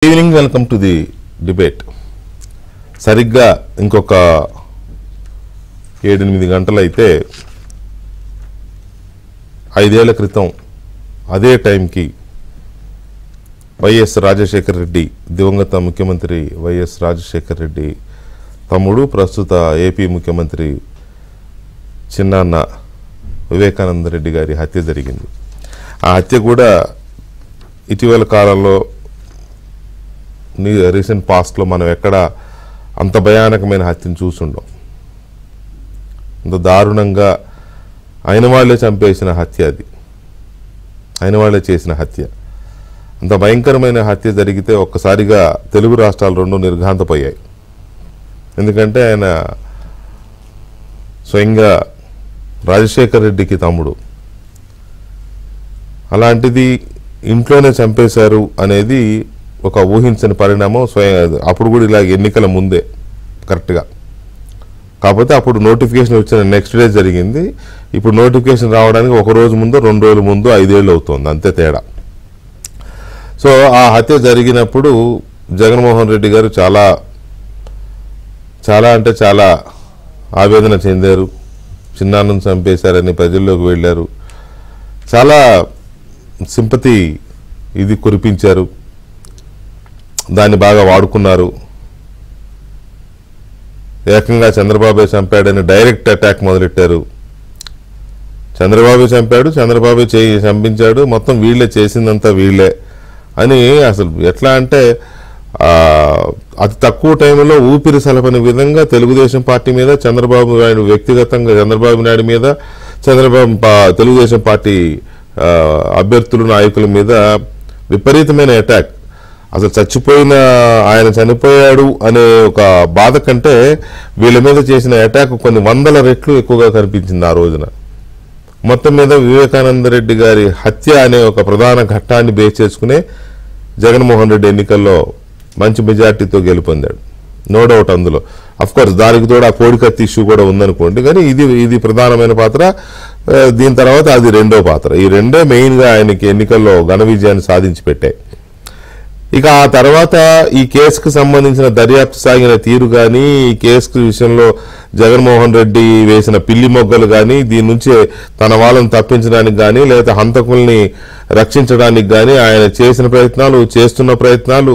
Evening welcome to the debate. సరిగ్గా ఇంకొక 7-8 గంటలైతే 5 ఏళ్ల క్రితం అదే టైంకి వైఎస్ రాజశేఖర రెడ్డి, దివంగత ముఖ్యమంత్రి వైఎస్ రాజశేఖర రెడ్డి తమ్ముడు, ప్రస్తుత ఏపీ ముఖ్యమంత్రి చిన్నాన్న వివేకానంద రెడ్డి గారి హత్య జరిగింది. ఆ హత్య కూడా ఇటీవల కాలంలో రీసెంట్ పాస్ట్లో మనం ఎక్కడ అంత భయానకమైన హత్యను చూసుండం. అంత దారుణంగా అయిన వాళ్ళే చంపేసిన హత్య, అది అయిన వాళ్ళే చేసిన హత్య. అంత భయంకరమైన హత్య జరిగితే ఒక్కసారిగా తెలుగు రాష్ట్రాలు రెండు నిర్ఘాంతపోయాయి. ఎందుకంటే ఆయన స్వయంగా రాజశేఖర రెడ్డికి తమ్ముడు, అలాంటిది ఇంట్లోనే చంపేశారు అనేది ఒక ఊహించని పరిణామం. అప్పుడు కూడా ఇలా ఎన్నికల ముందే కరెక్ట్గా, కాకపోతే అప్పుడు నోటిఫికేషన్ వచ్చిన నెక్స్ట్ డే జరిగింది. ఇప్పుడు నోటిఫికేషన్ రావడానికి 1 రోజు ముందు, 2 రోజుల ముందు 5 ఏళ్ళు అవుతుంది, అంతే తేడా. సో ఆ హత్య జరిగినప్పుడు జగన్మోహన్ రెడ్డి గారు చాలా అంటే చాలా ఆవేదన చెందారు. చిన్నాన్నను చంపేశారని ప్రజల్లోకి వెళ్ళారు, చాలా సింపతి ఇది కురిపించారు, దాన్ని బాగా వాడుకున్నారు. ఏకంగా చంద్రబాబు చంపాడని డైరెక్ట్ అటాక్ మొదలెట్టారు. చంద్రబాబు చంపాడు, చంద్రబాబు చంపించాడు, మొత్తం వీళ్ళే చేసిందంతా వీళ్ళే అని. అసలు ఎట్లా అంటే అతి తక్కువ టైంలో ఊపిరి సలపని విధంగా తెలుగుదేశం పార్టీ మీద, చంద్రబాబు నాయుడు వ్యక్తిగతంగా చంద్రబాబు నాయుడు మీద, తెలుగుదేశం పార్టీ అభ్యర్థులు, నాయకుల మీద విపరీతమైన అటాక్. అసలు ఆయన చనిపోయాడు అనే ఒక బాధ కంటే వీళ్ళ మీద చేసిన అటాక్ కొన్ని 100 రెట్లు ఎక్కువగా కనిపించింది ఆ రోజున. మొత్తం మీద వివేకానంద రెడ్డి గారి హత్య అనే ఒక ప్రధాన ఘట్టాన్ని బేస్ చేసుకునే జగన్మోహన్ రెడ్డి ఎన్నికల్లో మంచి మెజార్టీతో గెలుపొందాడు, నో డౌట్. అందులో అఫ్కోర్స్ దానికి తోడు ఆ కోడికత్తి ఇష్యూ కూడా ఉందనుకోండి, కానీ ఇది ప్రధానమైన పాత్ర. దీని తర్వాత అది రెండో పాత్ర. ఈ రెండే మెయిన్గా ఆయనకి ఎన్నికల్లో ఘన విజయాన్ని సాధించి పెట్టాయి. ఇక ఆ తర్వాత ఈ కేసుకు సంబంధించిన దర్యాప్తు సాగిన తీరు కానీ, ఈ కేసు విషయంలో జగన్మోహన్ రెడ్డి వేసిన పిల్లి మొగ్గలు కానీ, దీని నుంచి తన వాళ్ళని తప్పించడానికి కానీ, లేదా హంతకుల్ని రక్షించడానికి కానీ ఆయన చేస్తున్న ప్రయత్నాలు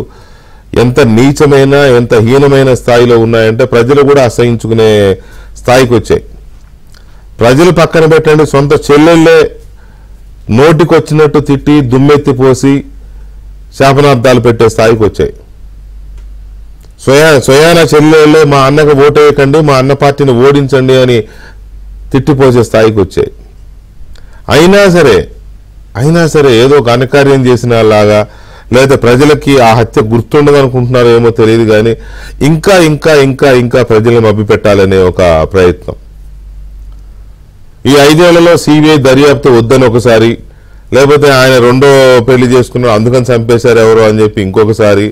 ఎంత నీచమైన, ఎంత హీనమైన స్థాయిలో ఉన్నాయంటే ప్రజలు కూడా అసహించుకునే స్థాయికి వచ్చాయి. ప్రజలు పక్కన పెట్టండి, సొంత చెల్లెళ్ళే నోటికొచ్చినట్టు తిట్టి దుమ్మెత్తిపోసి శాపనార్థాలు పెట్టే స్థాయికి వచ్చాయి. స్వయాన చెల్లెళ్ళే మా అన్నకు ఓటేయకండి, మా అన్న పార్టీని ఓడించండి అని తిట్టిపోసే స్థాయికి వచ్చాయి. అయినా సరే ఏదో ఒక ఘనకార్యం చేసిన లాగా, లేదా ప్రజలకి ఆ హత్య గుర్తుండదు అనుకుంటున్నారో ఏమో తెలియదు, కానీ ఇంకా ఇంకా ఇంకా ఇంకా ప్రజలను మభ్యపెట్టాలనే ఒక ప్రయత్నం. ఈ 5 ఏళ్లలో సిబిఐ దర్యాప్తు వద్దని ఒకసారి, లేకపోతే ఆయన రెండో పెళ్లి చేసుకున్నారు అందుకని చంపేశారు ఎవరో అని చెప్పి ఇంకొకసారి,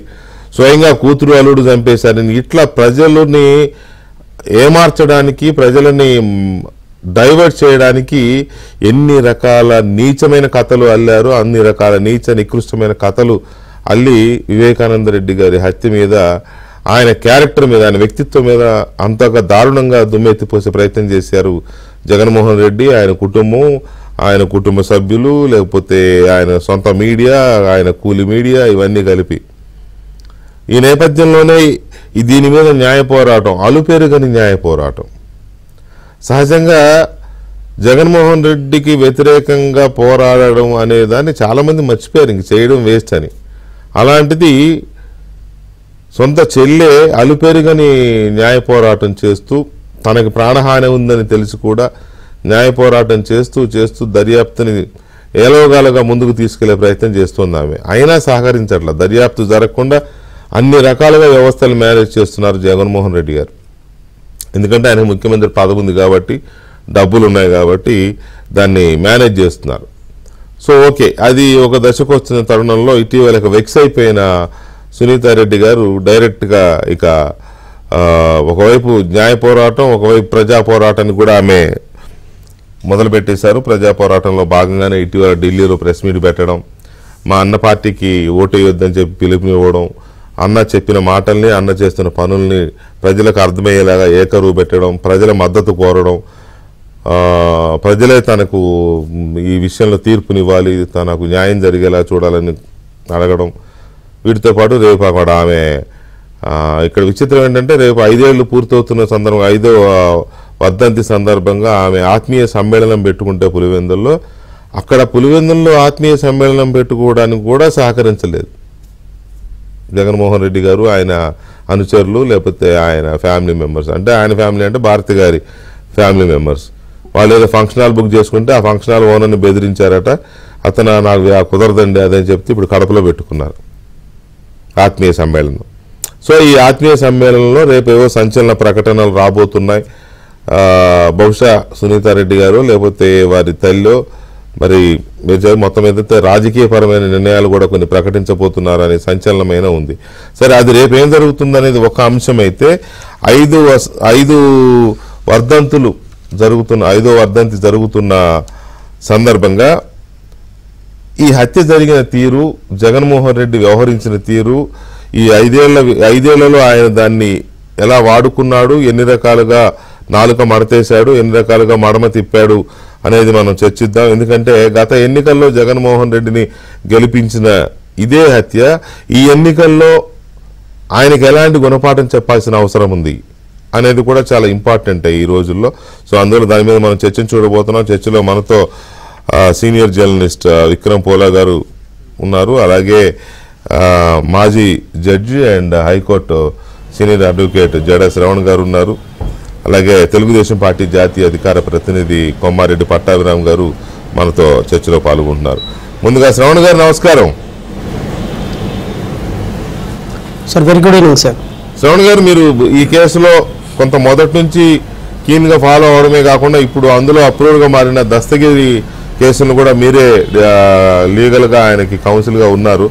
స్వయంగా కూతురు అల్లుడు చంపేశారని, ఇట్లా ప్రజలని ఏమార్చడానికి, ప్రజలని డైవర్ట్ చేయడానికి ఎన్ని రకాల నీచమైన కథలు అల్లారో అన్ని రకాల నికృష్టమైన కథలు అల్లి వివేకానంద రెడ్డి గారి హత్య మీద, ఆయన క్యారెక్టర్ మీద, ఆయన వ్యక్తిత్వం మీద అంతగా దారుణంగా దుమ్మెత్తిపోసే ప్రయత్నం చేశారు జగన్మోహన్ రెడ్డి, ఆయన కుటుంబం, ఆయన కుటుంబ సభ్యులు, లేకపోతే ఆయన సొంత మీడియా, ఆయన కూలి మీడియా, ఇవన్నీ కలిపి. ఈ నేపథ్యంలోనే దీని మీద న్యాయ పోరాటం, అలుపెరుగని న్యాయ పోరాటం. సహజంగా జగన్మోహన్ రెడ్డికి వ్యతిరేకంగా పోరాడడం అనే దాన్ని చాలామంది మర్చిపోయారు, ఇంక చేయడం వేస్ట్ అని. అలాంటిది సొంత చెల్లె అలుపెరుగని న్యాయ పోరాటం చేస్తూ, తనకి ప్రాణహాని ఉందని తెలిసి కూడా న్యాయ పోరాటం చేస్తూ దర్యాప్తుని ఏలోగాలుగా ముందుకు తీసుకెళ్లే ప్రయత్నం చేస్తుంది ఆమె. అయినా సహకరించట్ల, దర్యాప్తు జరగకుండా అన్ని రకాలుగా వ్యవస్థలు మేనేజ్ చేస్తున్నారు జగన్మోహన్ రెడ్డి గారు. ఎందుకంటే ఆయన ముఖ్యమంత్రి పదవి ఉంది కాబట్టి, డబ్బులు ఉన్నాయి కాబట్టి దాన్ని మేనేజ్ చేస్తున్నారు. సో ఓకే, అది ఒక దశకు వచ్చిన తరుణంలో ఇటీవల వెక్స్ అయిపోయిన సునీతారెడ్డి గారు డైరెక్ట్గా ఇక ఒకవైపు న్యాయ పోరాటం, ఒకవైపు ప్రజా పోరాటాన్ని కూడా ఆమె మొదలుపెట్టేశారు. ప్రజా పోరాటంలో భాగంగానే ఇటీవల ఢిల్లీలో ప్రెస్ మీట్ పెట్టడం, మా అన్న పార్టీకి ఓటేయొద్దని చెప్పి పిలుపునివ్వడం, అన్న చెప్పిన మాటల్ని, అన్న చేస్తున్న పనుల్ని ప్రజలకు అర్థమయ్యేలాగా ఏకరువు పెట్టడం, ప్రజల మద్దతు కోరడం, ప్రజలే తనకు ఈ విషయంలో తీర్పునివ్వాలి, తనకు న్యాయం జరిగేలా చూడాలని అడగడం. వీటితో పాటు రేపు అక్కడ ఆమె ఇక్కడ విచిత్రం ఏంటంటే రేపు 5 ఏళ్లు పూర్తవుతున్న సందర్భంగా 5వ వర్ధంతి సందర్భంగా ఆమె ఆత్మీయ సమ్మేళనం పెట్టుకుంటే పులివెందుల్లో, అక్కడ పులివెందుల్లో ఆత్మీయ సమ్మేళనం పెట్టుకోవడానికి కూడా సహకరించలేదు జగన్మోహన్ రెడ్డి గారు, ఆయన అనుచరులు, లేకపోతే ఆయన ఫ్యామిలీ మెంబర్స్. అంటే ఆయన ఫ్యామిలీ అంటే భారతి గారి ఫ్యామిలీ మెంబర్స్. వాళ్ళు ఏదో ఫంక్షన్ హాల్ బుక్ చేసుకుంటే ఆ ఫంక్షన్ హాల్ ఓనర్ని బెదిరించారట. అతను నాకు కుదరదండి అదని చెప్తే ఇప్పుడు కడపలో పెట్టుకున్నారు ఆత్మీయ సమ్మేళనం. సో ఈ ఆత్మీయ సమ్మేళనంలో రేపు ఏవో సంచలన ప్రకటనలు రాబోతున్నాయి. బహుశా సునీతారెడ్డి గారు లేకపోతే వారి తల్లిలో మరి మీరు మొత్తం ఏదైతే రాజకీయపరమైన నిర్ణయాలు కూడా కొన్ని ప్రకటించబోతున్నారనే సంచలనమైన ఉంది. సరే, అది రేపు ఏం జరుగుతుందనేది ఒక అంశం అయితే, 5వ వర్ధంతి జరుగుతున్న సందర్భంగా ఈ హత్య జరిగిన తీరు, జగన్మోహన్ రెడ్డి వ్యవహరించిన తీరు, ఈ 5 ఏళ్లలో ఆయన దాన్ని ఎలా వాడుకున్నాడు, ఎన్ని రకాలుగా నాలుక మడతేశాడు, ఎన్ని రకాలుగా మడమ తిప్పాడు అనేది మనం చర్చిద్దాం. ఎందుకంటే గత ఎన్నికల్లో జగన్మోహన్ రెడ్డిని గెలిపించిన ఇదే హత్య ఈ ఎన్నికల్లో ఆయనకు ఎలాంటి గుణపాఠం చెప్పాల్సిన అవసరం ఉంది అనేది కూడా చాలా ఇంపార్టెంట్ ఈ రోజుల్లో. సో అందులో దాని మీద మనం చర్చను చూడబోతున్నాం. చర్చలో మనతో సీనియర్ జర్నలిస్ట్ విక్రమ్ పోలా గారు ఉన్నారు, అలాగే మాజీ judge and high court senior advocate Jada Sravan గారు ఉన్నారు, అలాగే తెలుగుదేశం పార్టీ జాతీయ అధికార ప్రతినిధి కొమ్మారెడ్డి పట్టాభిరామ్ గారు మనతో చర్చలో పాల్గొంటున్నారు. ముందుగా శ్రవణ్ గారు నమస్కారం. Sir, very good evening sir. Shravan గారు, మీరు ఈ కేసులో కొంత మొదటి నుంచి కీన్గా ఫాలో అవడమే కాకుండా ఇప్పుడు అందులో అప్రూవ్గా మారిన దస్తగిరి కేసును కూడా మీరే లీగల్గా ఆయనకి కౌన్సిల్గా ఉన్నారు,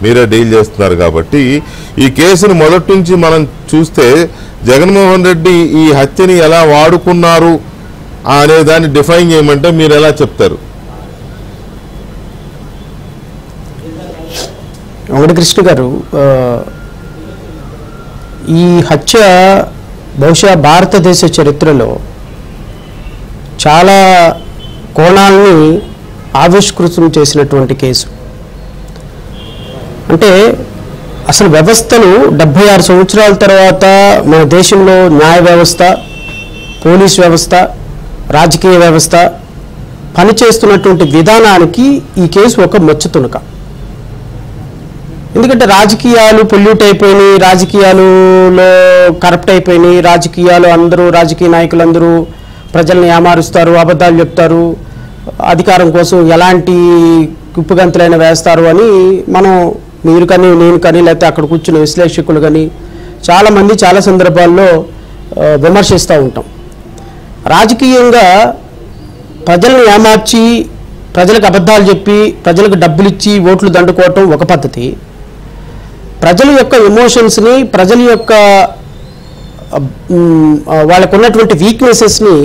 మీరే డీల్ చేస్తున్నారు. కాబట్టి ఈ కేసును మొదటి నుంచి మనం చూస్తే జగన్మోహన్ రెడ్డి ఈ హత్యని ఎలా వాడుకున్నారు అనే దాన్ని డిఫైన్ చేయమంటే మీరు ఎలా చెప్తారు? వెంకటకృష్ణ గారు, ఈ హత్య బహుశా భారతదేశ చరిత్రలో చాలా కోణాలని ఆవిష్కృతం చేసినటువంటి కేసు. అంటే అసలు వ్యవస్థలు 76 సంవత్సరాల తర్వాత మన దేశంలో న్యాయ వ్యవస్థ, పోలీస్ వ్యవస్థ, రాజకీయ వ్యవస్థ పనిచేస్తున్నటువంటి విధానానికి ఈ కేసు ఒక మచ్చుతునక. ఎందుకంటే రాజకీయాలు పొల్యూట్ అయిపోయినాయి, రాజకీయాలలో కరప్ట్ అయిపోయినాయి, రాజకీయ నాయకులందరూ ప్రజల్ని ఏమారుస్తారు, అబద్ధాలు చెప్తారు, అధికారం కోసం ఎలాంటి కుప్పగంతులైన వేస్తారు అని మనం మీరు కానీ నేను కానీ లేకపోతే అక్కడ కూర్చున్న విశ్లేషకులు కానీ చాలామంది చాలా సందర్భాల్లో విమర్శిస్తూ ఉంటాం. రాజకీయంగా ప్రజలను ఏమార్చి, ప్రజలకు అబద్ధాలు చెప్పి, ప్రజలకు డబ్బులు ఇచ్చి ఓట్లు దండుకోవటం ఒక పద్ధతి. ప్రజల యొక్క ఎమోషన్స్ని, ప్రజల యొక్క వాళ్ళకు ఉన్నటువంటి వీక్నెసెస్ని,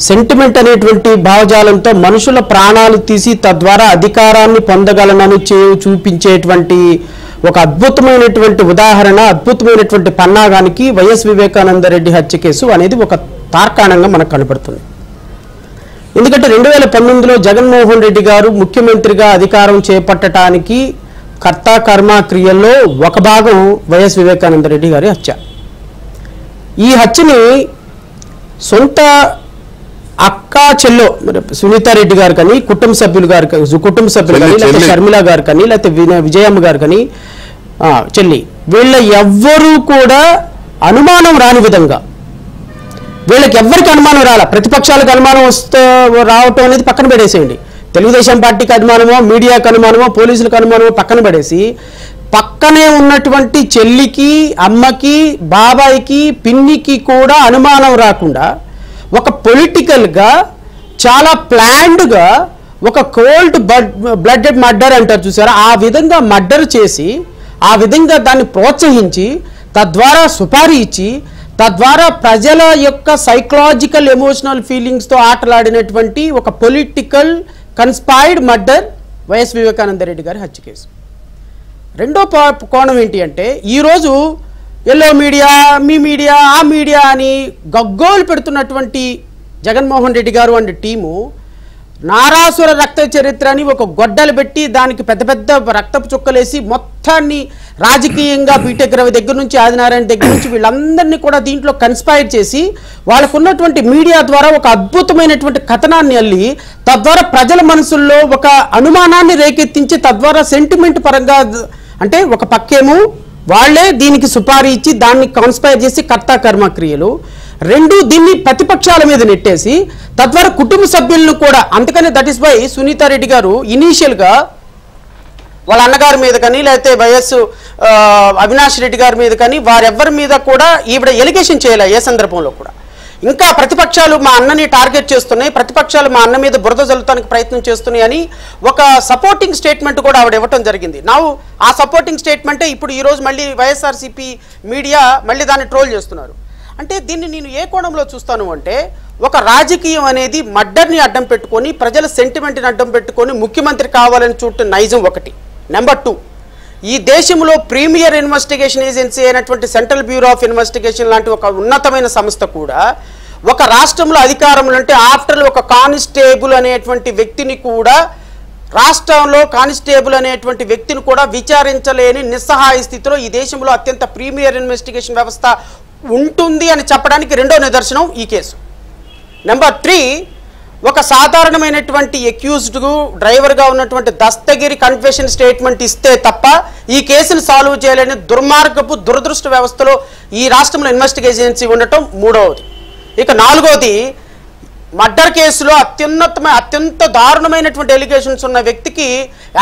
సెంటిమెంట్ అనేటువంటి భావజాలంతో మనుషుల ప్రాణాలు తీసి తద్వారా అధికారాన్ని పొందగలనని చూపించేటువంటి ఒక అద్భుతమైనటువంటి ఉదాహరణ, అద్భుతమైనటువంటి పన్నాగానికి వైఎస్ వివేకానందరెడ్డి హత్య కేసు అనేది ఒక తార్కాణంగా మనకు కనపడుతుంది. ఎందుకంటే 2019లో జగన్మోహన్ రెడ్డి గారు ముఖ్యమంత్రిగా అధికారం చేపట్టడానికి కర్త కర్మ క్రియల్లో ఒక భాగం వైఎస్ వివేకానందరెడ్డి గారి హత్య. ఈ హత్యని సొంత అక్క చెల్లో సునీతారెడ్డి గారు కానీ, కుటుంబ సభ్యులు కానీ, లేకపోతే షర్మిల గారు కానీ, లేకపోతే విజయమ్మ గారు కానీ, చెల్లి, వీళ్ళ ఎవ్వరూ కూడా అనుమానం రాని విధంగా, వీళ్ళకి ఎవ్వరికి అనుమానం రాలా. ప్రతిపక్షాలకు అనుమానం రావటం అనేది పక్కన పడేసేయండి. తెలుగుదేశం పార్టీకి అనుమానమో, మీడియాకి అనుమానమో, పోలీసులకు అనుమానమో పక్కన పడేసి, పక్కనే ఉన్నటువంటి చెల్లికి, అమ్మకి, బాబాయికి, పిన్నికి కూడా అనుమానం రాకుండా ఒక పొలిటికల్గా చాలా ప్లాన్డ్గా ఒక కోల్డ్ బ్లడెడ్ మర్డర్ అంటారు చూసారా, ఆ విధంగా మర్డర్ చేసి, ఆ విధంగా దాన్ని ప్రోత్సహించి, తద్వారా సుపారీ ఇచ్చి, తద్వారా ప్రజల యొక్క సైకలాజికల్ ఎమోషనల్ ఫీలింగ్స్తో ఆటలాడినటువంటి ఒక పొలిటికల్ కన్స్పైర్డ్ మర్డర్ వైఎస్ వివేకానందరెడ్డి గారి హత్య కేసు. రెండో కోణం ఏంటి అంటే ఈరోజు ఎల్లో మీడియా, మీ మీడియా, ఆ మీడియా అని గగ్గోలు పెడుతున్నటువంటి జగన్మోహన్ రెడ్డి గారు అండ్ టీము నారాసుర రక్త చరిత్ర అని ఒక గొడ్డలు పెట్టి దానికి పెద్ద పెద్ద రక్తపు చుక్కలేసి మొత్తాన్ని రాజకీయంగా బీటెక్ రవి దగ్గర నుంచి ఆదినారాయణ దగ్గర నుంచి వీళ్ళందరినీ కూడా దీంట్లో కన్స్పైర్ చేసి వాళ్ళకున్నటువంటి మీడియా ద్వారా ఒక అద్భుతమైనటువంటి కథనాన్ని అల్లి తద్వారా ప్రజల మనసుల్లో ఒక అనుమానాన్ని రేకెత్తించి తద్వారా సెంటిమెంట్ పరంగా అంటే ఒక పక్కేమో వాళ్లే దీనికి సుపారీ ఇచ్చి దాన్ని కాన్స్పైర్ చేసి కర్తా కర్మక్రియలు, రెండు దీన్ని ప్రతిపక్షాల మీద నెట్టేసి తద్వారా కుటుంబ సభ్యులను కూడా అందుకని దట్ ఈస్ వై సునీతారెడ్డి గారు ఇనీషియల్గా వాళ్ళ అన్నగారి మీద కానీ లేకపోతే వైఎస్ అవినాష్ రెడ్డి గారి మీద కానీ వారెవ్వరి మీద కూడా ఈవిడ ఎలిగేషన్ చేయలే ఏ సందర్భంలో కూడా. ఇంకా ప్రతిపక్షాలు మా అన్నని టార్గెట్ చేస్తున్నాయి, ప్రతిపక్షాలు మా అన్న మీద బురద జల్లుతానికి ప్రయత్నం చేస్తున్నాయి అని ఒక సపోర్టింగ్ స్టేట్మెంట్ కూడా ఆవిడ ఇవ్వటం జరిగింది. ఆ సపోర్టింగ్ స్టేట్మెంటే ఇప్పుడు ఈరోజు మళ్ళీ వైఎస్ఆర్సీపీ మీడియా మళ్ళీ దాన్ని ట్రోల్ చేస్తున్నారు. అంటే దీన్ని నేను ఏ కోణంలో చూస్తాను అంటే ఒక రాజకీయం అనేది మర్డర్ని అడ్డం పెట్టుకొని ప్రజల సెంటిమెంట్ని అడ్డం పెట్టుకొని ముఖ్యమంత్రి కావాలని చూడటం నైజం ఒకటి. నెంబర్ 2, ఈ దేశంలో ప్రీమియర్ ఇన్వెస్టిగేషన్ ఏజెన్సీ అయినటువంటి సెంట్రల్ బ్యూరో ఆఫ్ ఇన్వెస్టిగేషన్ లాంటి ఒక ఉన్నతమైన సంస్థ కూడా ఒక రాష్ట్రంలో అధికారంలో అంటే ఆఫ్టర్ ఒక కానిస్టేబుల్ అనేటువంటి వ్యక్తిని కూడా రాష్ట్రంలో కానిస్టేబుల్ అనేటువంటి వ్యక్తిని కూడా విచారించలేని నిస్సహాయ స్థితిలో ఈ దేశంలో అత్యంత ప్రీమియర్ ఇన్వెస్టిగేషన్ వ్యవస్థ ఉంటుంది అని చెప్పడానికి రెండో నిదర్శనం ఈ కేసు. నెంబర్ 3, ఒక సాధారణమైనటువంటి అక్యూజ్డ్ డ్రైవర్గా ఉన్నటువంటి దస్తగిరి కన్ఫెషన్ స్టేట్మెంట్ ఇస్తే తప్ప ఈ కేసును సాల్వ్ చేయలేని దుర్మార్గపు దురదృష్ట వ్యవస్థలో ఈ రాష్ట్రంలో ఇన్వెస్టిగేషన్ ఏజెన్సీ ఉండటం మూడవది. ఇక నాలుగవది, మర్డర్ కేసులో అత్యంత దారుణమైనటువంటి ఎలిగేషన్స్ ఉన్న వ్యక్తికి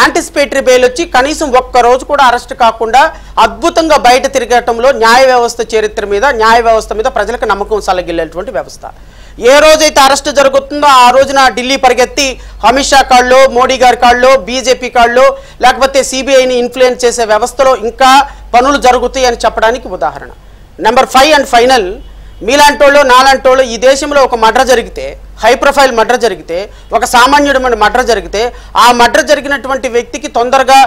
యాంటిసిపేటరీ బెయిల్ వచ్చి కనీసం ఒక్కరోజు కూడా అరెస్ట్ కాకుండా అద్భుతంగా బయట తిరగటంలో న్యాయ వ్యవస్థ చరిత్ర మీద న్యాయ వ్యవస్థ మీద ప్రజలకు నమ్మకం సలగిల్లేటువంటి వ్యవస్థ. ఏ రోజైతే అరెస్ట్ జరుగుతుందో ఆ రోజున ఢిల్లీ పరిగెత్తి అమిత్ షా కాళ్ళలో, మోడీ గారి కాళ్ళలో, బీజేపీ కాళ్ళలో లేకపోతే సిబిఐని ఇన్ఫ్లుయెన్స్ చేసే వ్యవస్థలో ఇంకా పనులు జరుగుతాయి అని చెప్పడానికి ఉదాహరణ. నెంబర్ 5 అండ్ ఫైనల్, మీలాంటోళ్ళు నాలాంటోళ్ళు ఈ దేశంలో ఒక మర్డర్ జరిగితే, హై ప్రొఫైల్ మర్డర్ జరిగితే, ఒక సామాన్యుడమైన మర్డర్ జరిగితే ఆ మర్డర్ జరిగినటువంటి వ్యక్తికి తొందరగా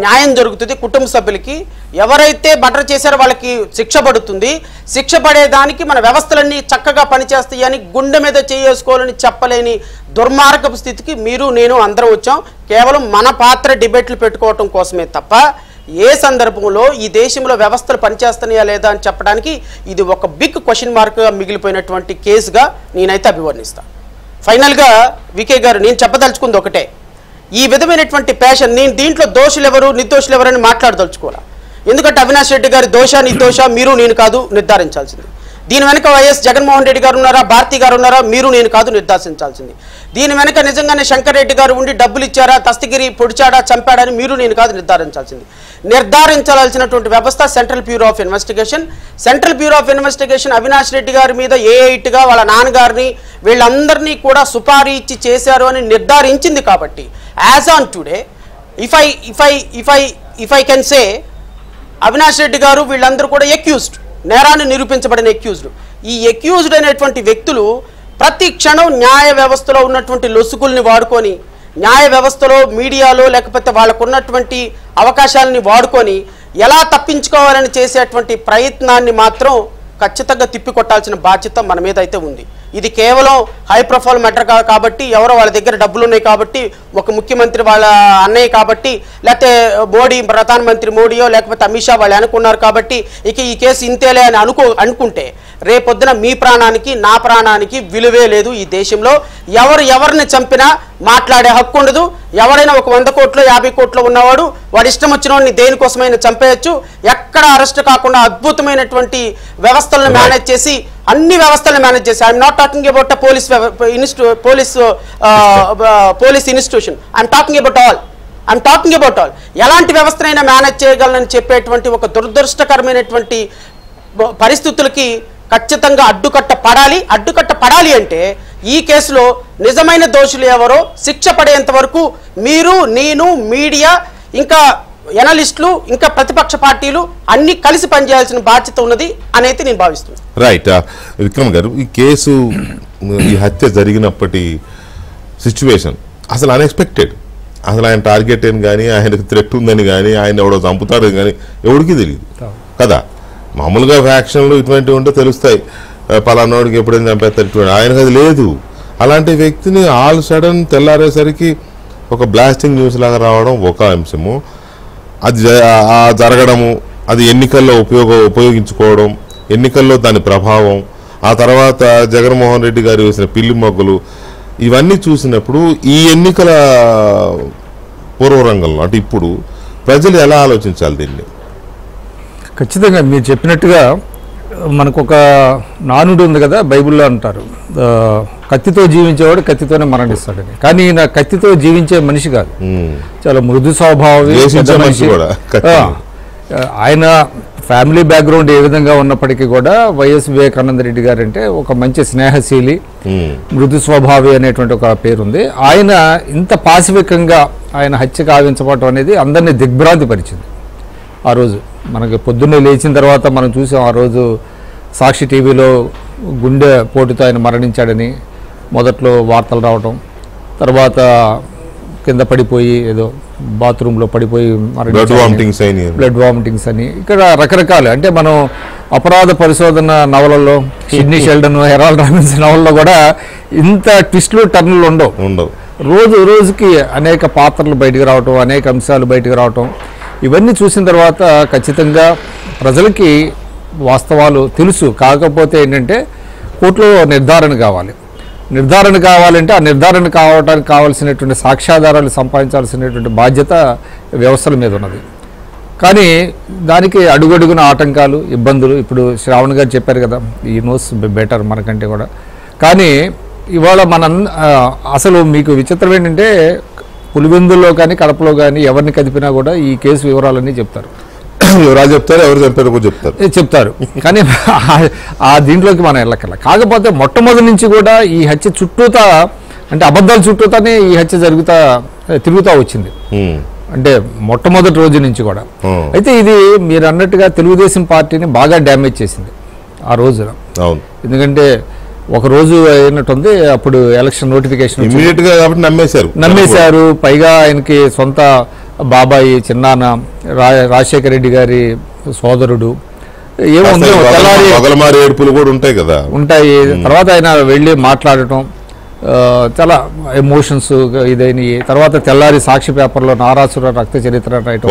న్యాయం జరుగుతుంది. కుటుంబ సభ్యులకి ఎవరైతే మర్డర్ చేశారో వాళ్ళకి శిక్ష పడుతుంది. శిక్ష పడేదానికి మన వ్యవస్థలన్నీ చక్కగా పనిచేస్తాయి అని గుండె మీద చేసుకోవాలని చెప్పలేని దుర్మార్గపు స్థితికి మీరు నేను అందరం వచ్చాం. కేవలం మన పాత్ర డిబేట్లు పెట్టుకోవటం కోసమే తప్ప ఏ సందర్భంలో ఈ దేశంలో వ్యవస్థలు పనిచేస్తున్నాయా లేదా అని చెప్పడానికి ఇది ఒక బిగ్ క్వశ్చన్ మార్క్గా మిగిలిపోయినటువంటి కేసుగా నేనైతే అభివర్ణిస్తాను. ఫైనల్గా వికే గారు నేను చెప్పదలుచుకుంది ఒకటే, ఈ విధమైనటువంటి ప్యాషన్ నేను దీంట్లో దోషులు ఎవరు నిర్దోషులు ఎవరని మాట్లాడదలుచుకోవాలి. ఎందుకంటే అవినాష్ రెడ్డి గారి దోష నిర్దోష మీరు నేను కాదు నిర్ధారించాల్సింది. దీని వెనక వైఎస్ జగన్మోహన్ రెడ్డి గారు ఉన్నారా, భారతి గారు ఉన్నారా, మీరు నేను కాదు నిర్ధారించాల్సింది. దీని వెనక నిజంగానే శంకర్ రెడ్డి గారు ఉండి డబ్బులు ఇచ్చారా, దస్తగిరి పొడిచాడా, చంపాడని మీరు నేను కాదు నిర్ధారించాల్సింది. నిర్ధారించాల్సినటువంటి వ్యవస్థ central bureau of investigation. Central bureau of investigation Avinash Reddy గారి మీద ఏ8గా వాళ్ళ నాన్నగారిని వీళ్ళందరినీ కూడా సుపారీ ఇచ్చి చేశారు అని నిర్ధారించింది. కాబట్టి as on today if I can say Avinash Reddy గారు వీళ్ళందరూ కూడా ఎక్యూజ్డ్, నేరాన్ని నిరూపించబడిన ఎక్యూజ్డ్. ఈ ఎక్యూజ్డ్ అనేటువంటి వ్యక్తులు ప్రతి క్షణం న్యాయ వ్యవస్థలో ఉన్నటువంటి లొసుగుల్ని వాడుకొని, న్యాయ వ్యవస్థలో మీడియాలో లేకపోతే వాళ్ళకున్నటువంటి అవకాశాలని వాడుకొని ఎలా తప్పించుకోవాలని చేసేటువంటి ప్రయత్నాన్ని మాత్రం ఖచ్చితంగా తిప్పికొట్టాల్సిన బాధ్యత మన మీద అయితే ఉంది. ఇది కేవలం హై ప్రొఫైల్ మర్డర్ కాబట్టి, ఎవరో వాళ్ళ దగ్గర డబ్బులు ఉన్నాయి కాబట్టి, ఒక ముఖ్యమంత్రి వాళ్ళ అన్నయ్య కాబట్టి, లేకపోతే మోడీ ప్రధానమంత్రి మోడీయో లేకపోతే అమిత్ షా వాళ్ళు అనుకున్నారు కాబట్టి ఇక ఈ కేసు ఇంతేలే అని అనుకుంటే రేపొద్దున మీ ప్రాణానికి నా ప్రాణానికి విలువే లేదు. ఈ దేశంలో ఎవరిని చంపినా మాట్లాడే హక్కు ఉండదు. ఎవరైనా ఒక 100 కోట్లు 50 కోట్లు ఉన్నవాడు వాడి ఇష్టం వచ్చిన వాడిని దేనికోసమైనా చంపేయచ్చు. ఎక్కడ అరెస్ట్ కాకుండా అద్భుతమైనటువంటి వ్యవస్థలను మేనేజ్ చేసి, అన్ని వ్యవస్థలను మేనేజ్ చేసి, I'm not talking about police institution, I'm talking about all. ఎలాంటి వ్యవస్థనైనా మేనేజ్ చేయగలనని చెప్పేటువంటి ఒక దురదృష్టకరమైనటువంటి పరిస్థితులకి ఖచ్చితంగా అడ్డుకట్ట పడాలి అంటే ఈ కేసులో నిజమైన దోషులు ఎవరో శిక్ష పడేంత వరకు మీరు, నేను, మీడియా, ఇంకా ఎనలిస్టులు, ఇంకా ప్రతిపక్ష పార్టీలు అన్ని కలిసి పనిచేయాల్సిన బాధ్యత ఉన్నది అనేది నేను భావిస్తున్నాను. రైట్. విక్రమ్ గారు, ఈ కేసు, ఈ హత్య జరిగినప్పటి సిచ్యువేషన్ అసలు అన్ఎక్స్పెక్టెడ్. అసలు ఆయన టార్గెట్ అని కానీ ఆయనకు థ్రెట్ ఉందని కానీ ఆయన ఎవడో చంపుతాడని కానీ ఎవరికి తెలియదు కదా. మామూలుగా ఫ్యాక్షన్లు ఇటువంటివి ఉంటే తెలుస్తాయి, పలానాడికి ఎప్పుడైనా చంపేస్తారు, ఆయనకు అది లేదు. అలాంటి వ్యక్తిని ఆల్ సడన్ తెల్లారేసరికి ఒక బ్లాస్టింగ్ న్యూస్ లాగా రావడం ఒక అంశము, అది జరగడము, అది ఎన్నికల్లో ఉపయోగించుకోవడం, ఎన్నికల్లో దాని ప్రభావం, ఆ తర్వాత జగన్మోహన్ రెడ్డి గారు వేసిన పిల్లి మొగ్గలు, ఇవన్నీ చూసినప్పుడు ఈ ఎన్నికల పూర్వరంగంలో అంటే ఇప్పుడు ప్రజలు ఎలా ఆలోచించాలి దీన్ని? ఖచ్చితంగా మీరు చెప్పినట్టుగా మనకు ఒక నానుడు ఉంది కదా, బైబిల్లో అంటారు, కత్తితో జీవించేవాడు కత్తితోనే మరణిస్తాడని. కానీ ఈయన కత్తితో జీవించే మనిషి కాదు, చాలా మృదు స్వభావి మనిషి. ఆయన ఫ్యామిలీ బ్యాక్గ్రౌండ్ ఏ విధంగా ఉన్నప్పటికీ కూడా వైఎస్ వివేకానంద రెడ్డి గారు అంటే ఒక మంచి స్నేహశీలి, మృదు స్వభావి అనేటువంటి ఒక పేరుంది. ఆయన ఇంత పాశవికంగా ఆయన హత్య కావించబడటం అనేది అందరినీ దిగ్భ్రాంతి పరిచింది. ఆ రోజు మనకి పొద్దున్నే లేచిన తర్వాత మనం చూసాం, ఆ రోజు సాక్షి టీవీలో గుండె పోటుతో ఆయన మరణించాడని మొదట్లో వార్తలు రావటం, తర్వాత కింద పడిపోయి ఏదో బాత్రూంలో పడిపోయి బ్లడ్ వామిటింగ్స్ అని, ఇక్కడ రకరకాలు. అంటే మనం అపరాధ పరిశోధన నవలలో సిడ్నీ షెల్డన్, హెరాల్డ్ రాబిన్సన్ నవలలో కూడా ఇంత ట్విస్టులు టర్నులు ఉండవు. రోజు రోజుకి అనేక పాత్రలు బయటకు రావటం, అనేక అంశాలు బయటకు రావటం, ఇవన్నీ చూసిన తర్వాత ఖచ్చితంగా ప్రజలకి వాస్తవాలు తెలుసు. కాకపోతే ఏంటంటే కోర్టులో నిర్ధారణ కావాలంటే ఆ నిర్ధారణ కావడానికి కావాల్సినటువంటి సాక్ష్యాధారాలు సంపాదించాల్సినటువంటి బాధ్యత వ్యవస్థల మీద ఉన్నది. కానీ దానికి అడుగడుగున ఆటంకాలు, ఇబ్బందులు. ఇప్పుడు శ్రావణ్ గారు చెప్పారు కదా, ఈ నోస్ బెటర్ మనకంటే కూడా. కానీ ఇవాళ అసలు మీకు విచిత్రం ఏంటంటే పులివెందుల్లో కానీ కడపలో కానీ ఎవరిని కదిపినా కూడా ఈ కేసు వివరాలన్నీ చెప్తారు. ఎవరు చెప్తారు, ఎవరు చంపారో కూడా చెప్తారు. కానీ ఆ దీంట్లోకి మనం వెళ్ళక్కర్లా. కాకపోతే మొట్టమొదటి నుంచి కూడా ఈ హత్య చుట్టూతా, అంటే అబద్ధాల చుట్టూతానే ఈ హత్య తిరుగుతూ వచ్చింది. అంటే మొట్టమొదటి రోజు నుంచి కూడా. అయితే ఇది మీరు అన్నట్టుగా తెలుగుదేశం పార్టీని బాగా డ్యామేజ్ చేసింది ఆ రోజున. ఎందుకంటే ఒక రోజు అయినట్టుంది, అప్పుడు ఎలక్షన్ నోటిఫికేషన్ నమ్మేశారు. పైగా ఆయనకి సొంత బాబాయి చిన్నాన్న రాజశేఖర రెడ్డి గారి సోదరుడు ఏమో ఏడుపులు కూడా ఉంటాయి. తర్వాత ఆయన వెళ్ళి మాట్లాడటం చాలా ఎమోషన్స్ ఇదైనవి. తర్వాత తెల్లారి సాక్షి పేపర్లో నారాసుర రక్త చరిత్ర రాయటం.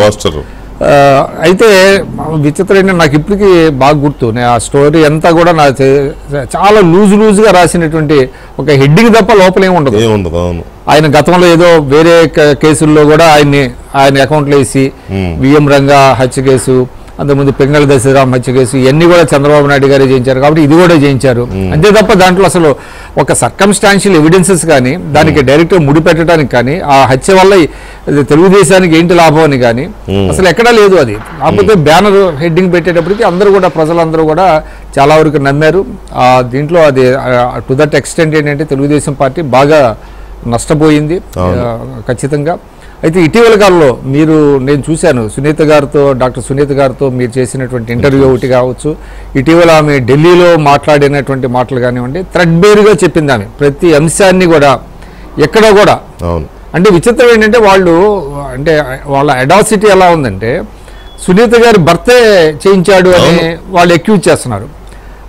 అయితే విచిత్రం ఏంటంటే నాకు ఇప్పటికీ బాగా గుర్తు, నేను ఆ స్టోరీ అంతా కూడా నా చాలా లూజ్గా రాసినటువంటి ఒక హెడ్డింగ్ తప్ప లోపల ఏమి ఉండదు. ఆయన గతంలో ఏదో వేరే కేసుల్లో కూడా ఆయన అకౌంట్లో వేసి విఎం రంగా హత్య కేసు, అంతకుముందు పెంగళ దశరామ్ హత్య కేసు, ఇవన్నీ కూడా చంద్రబాబు నాయుడు గారే చేయించారు. కాబట్టి ఇది కూడా చేయించారు. అంతే తప్ప దాంట్లో అసలు ఒక సర్కమ్స్టాన్షియల్ ఎవిడెన్సెస్ కానీ, దానికి డైరెక్ట్గా ముడిపెట్టడానికి కానీ, ఆ హత్య వల్ల తెలుగుదేశానికి ఏంటి లాభం అని కానీ అసలు ఎక్కడా లేదు. అది కాకపోతే బ్యానర్ హెడ్డింగ్ పెట్టేటప్పటికి అందరూ కూడా, ప్రజలందరూ కూడా చాలా వరకు నమ్మారు. దీంట్లో అది టు దట్ ఎక్స్టెంట్ ఏంటంటే తెలుగుదేశం పార్టీ బాగా నష్టపోయింది ఖచ్చితంగా. అయితే ఇటీవల కాలంలో నేను చూశాను డాక్టర్ సునీత గారితో మీరు చేసినటువంటి ఇంటర్వ్యూ ఒకటి కావచ్చు, ఇటీవల ఆమె ఢిల్లీలో మాట్లాడినటువంటి మాటలు కానివ్వండి, థ్రెడ్బేర్గా చెప్పింది ఆమె ప్రతి అంశాన్ని కూడా, ఎక్కడా కూడా. అంటే విచిత్రం ఏంటంటే వాళ్ళ అడాసిటీ ఎలా ఉందంటే సునీత గారి భర్తే చేయించాడు అని వాళ్ళు అక్యూజ్ చేస్తున్నారు.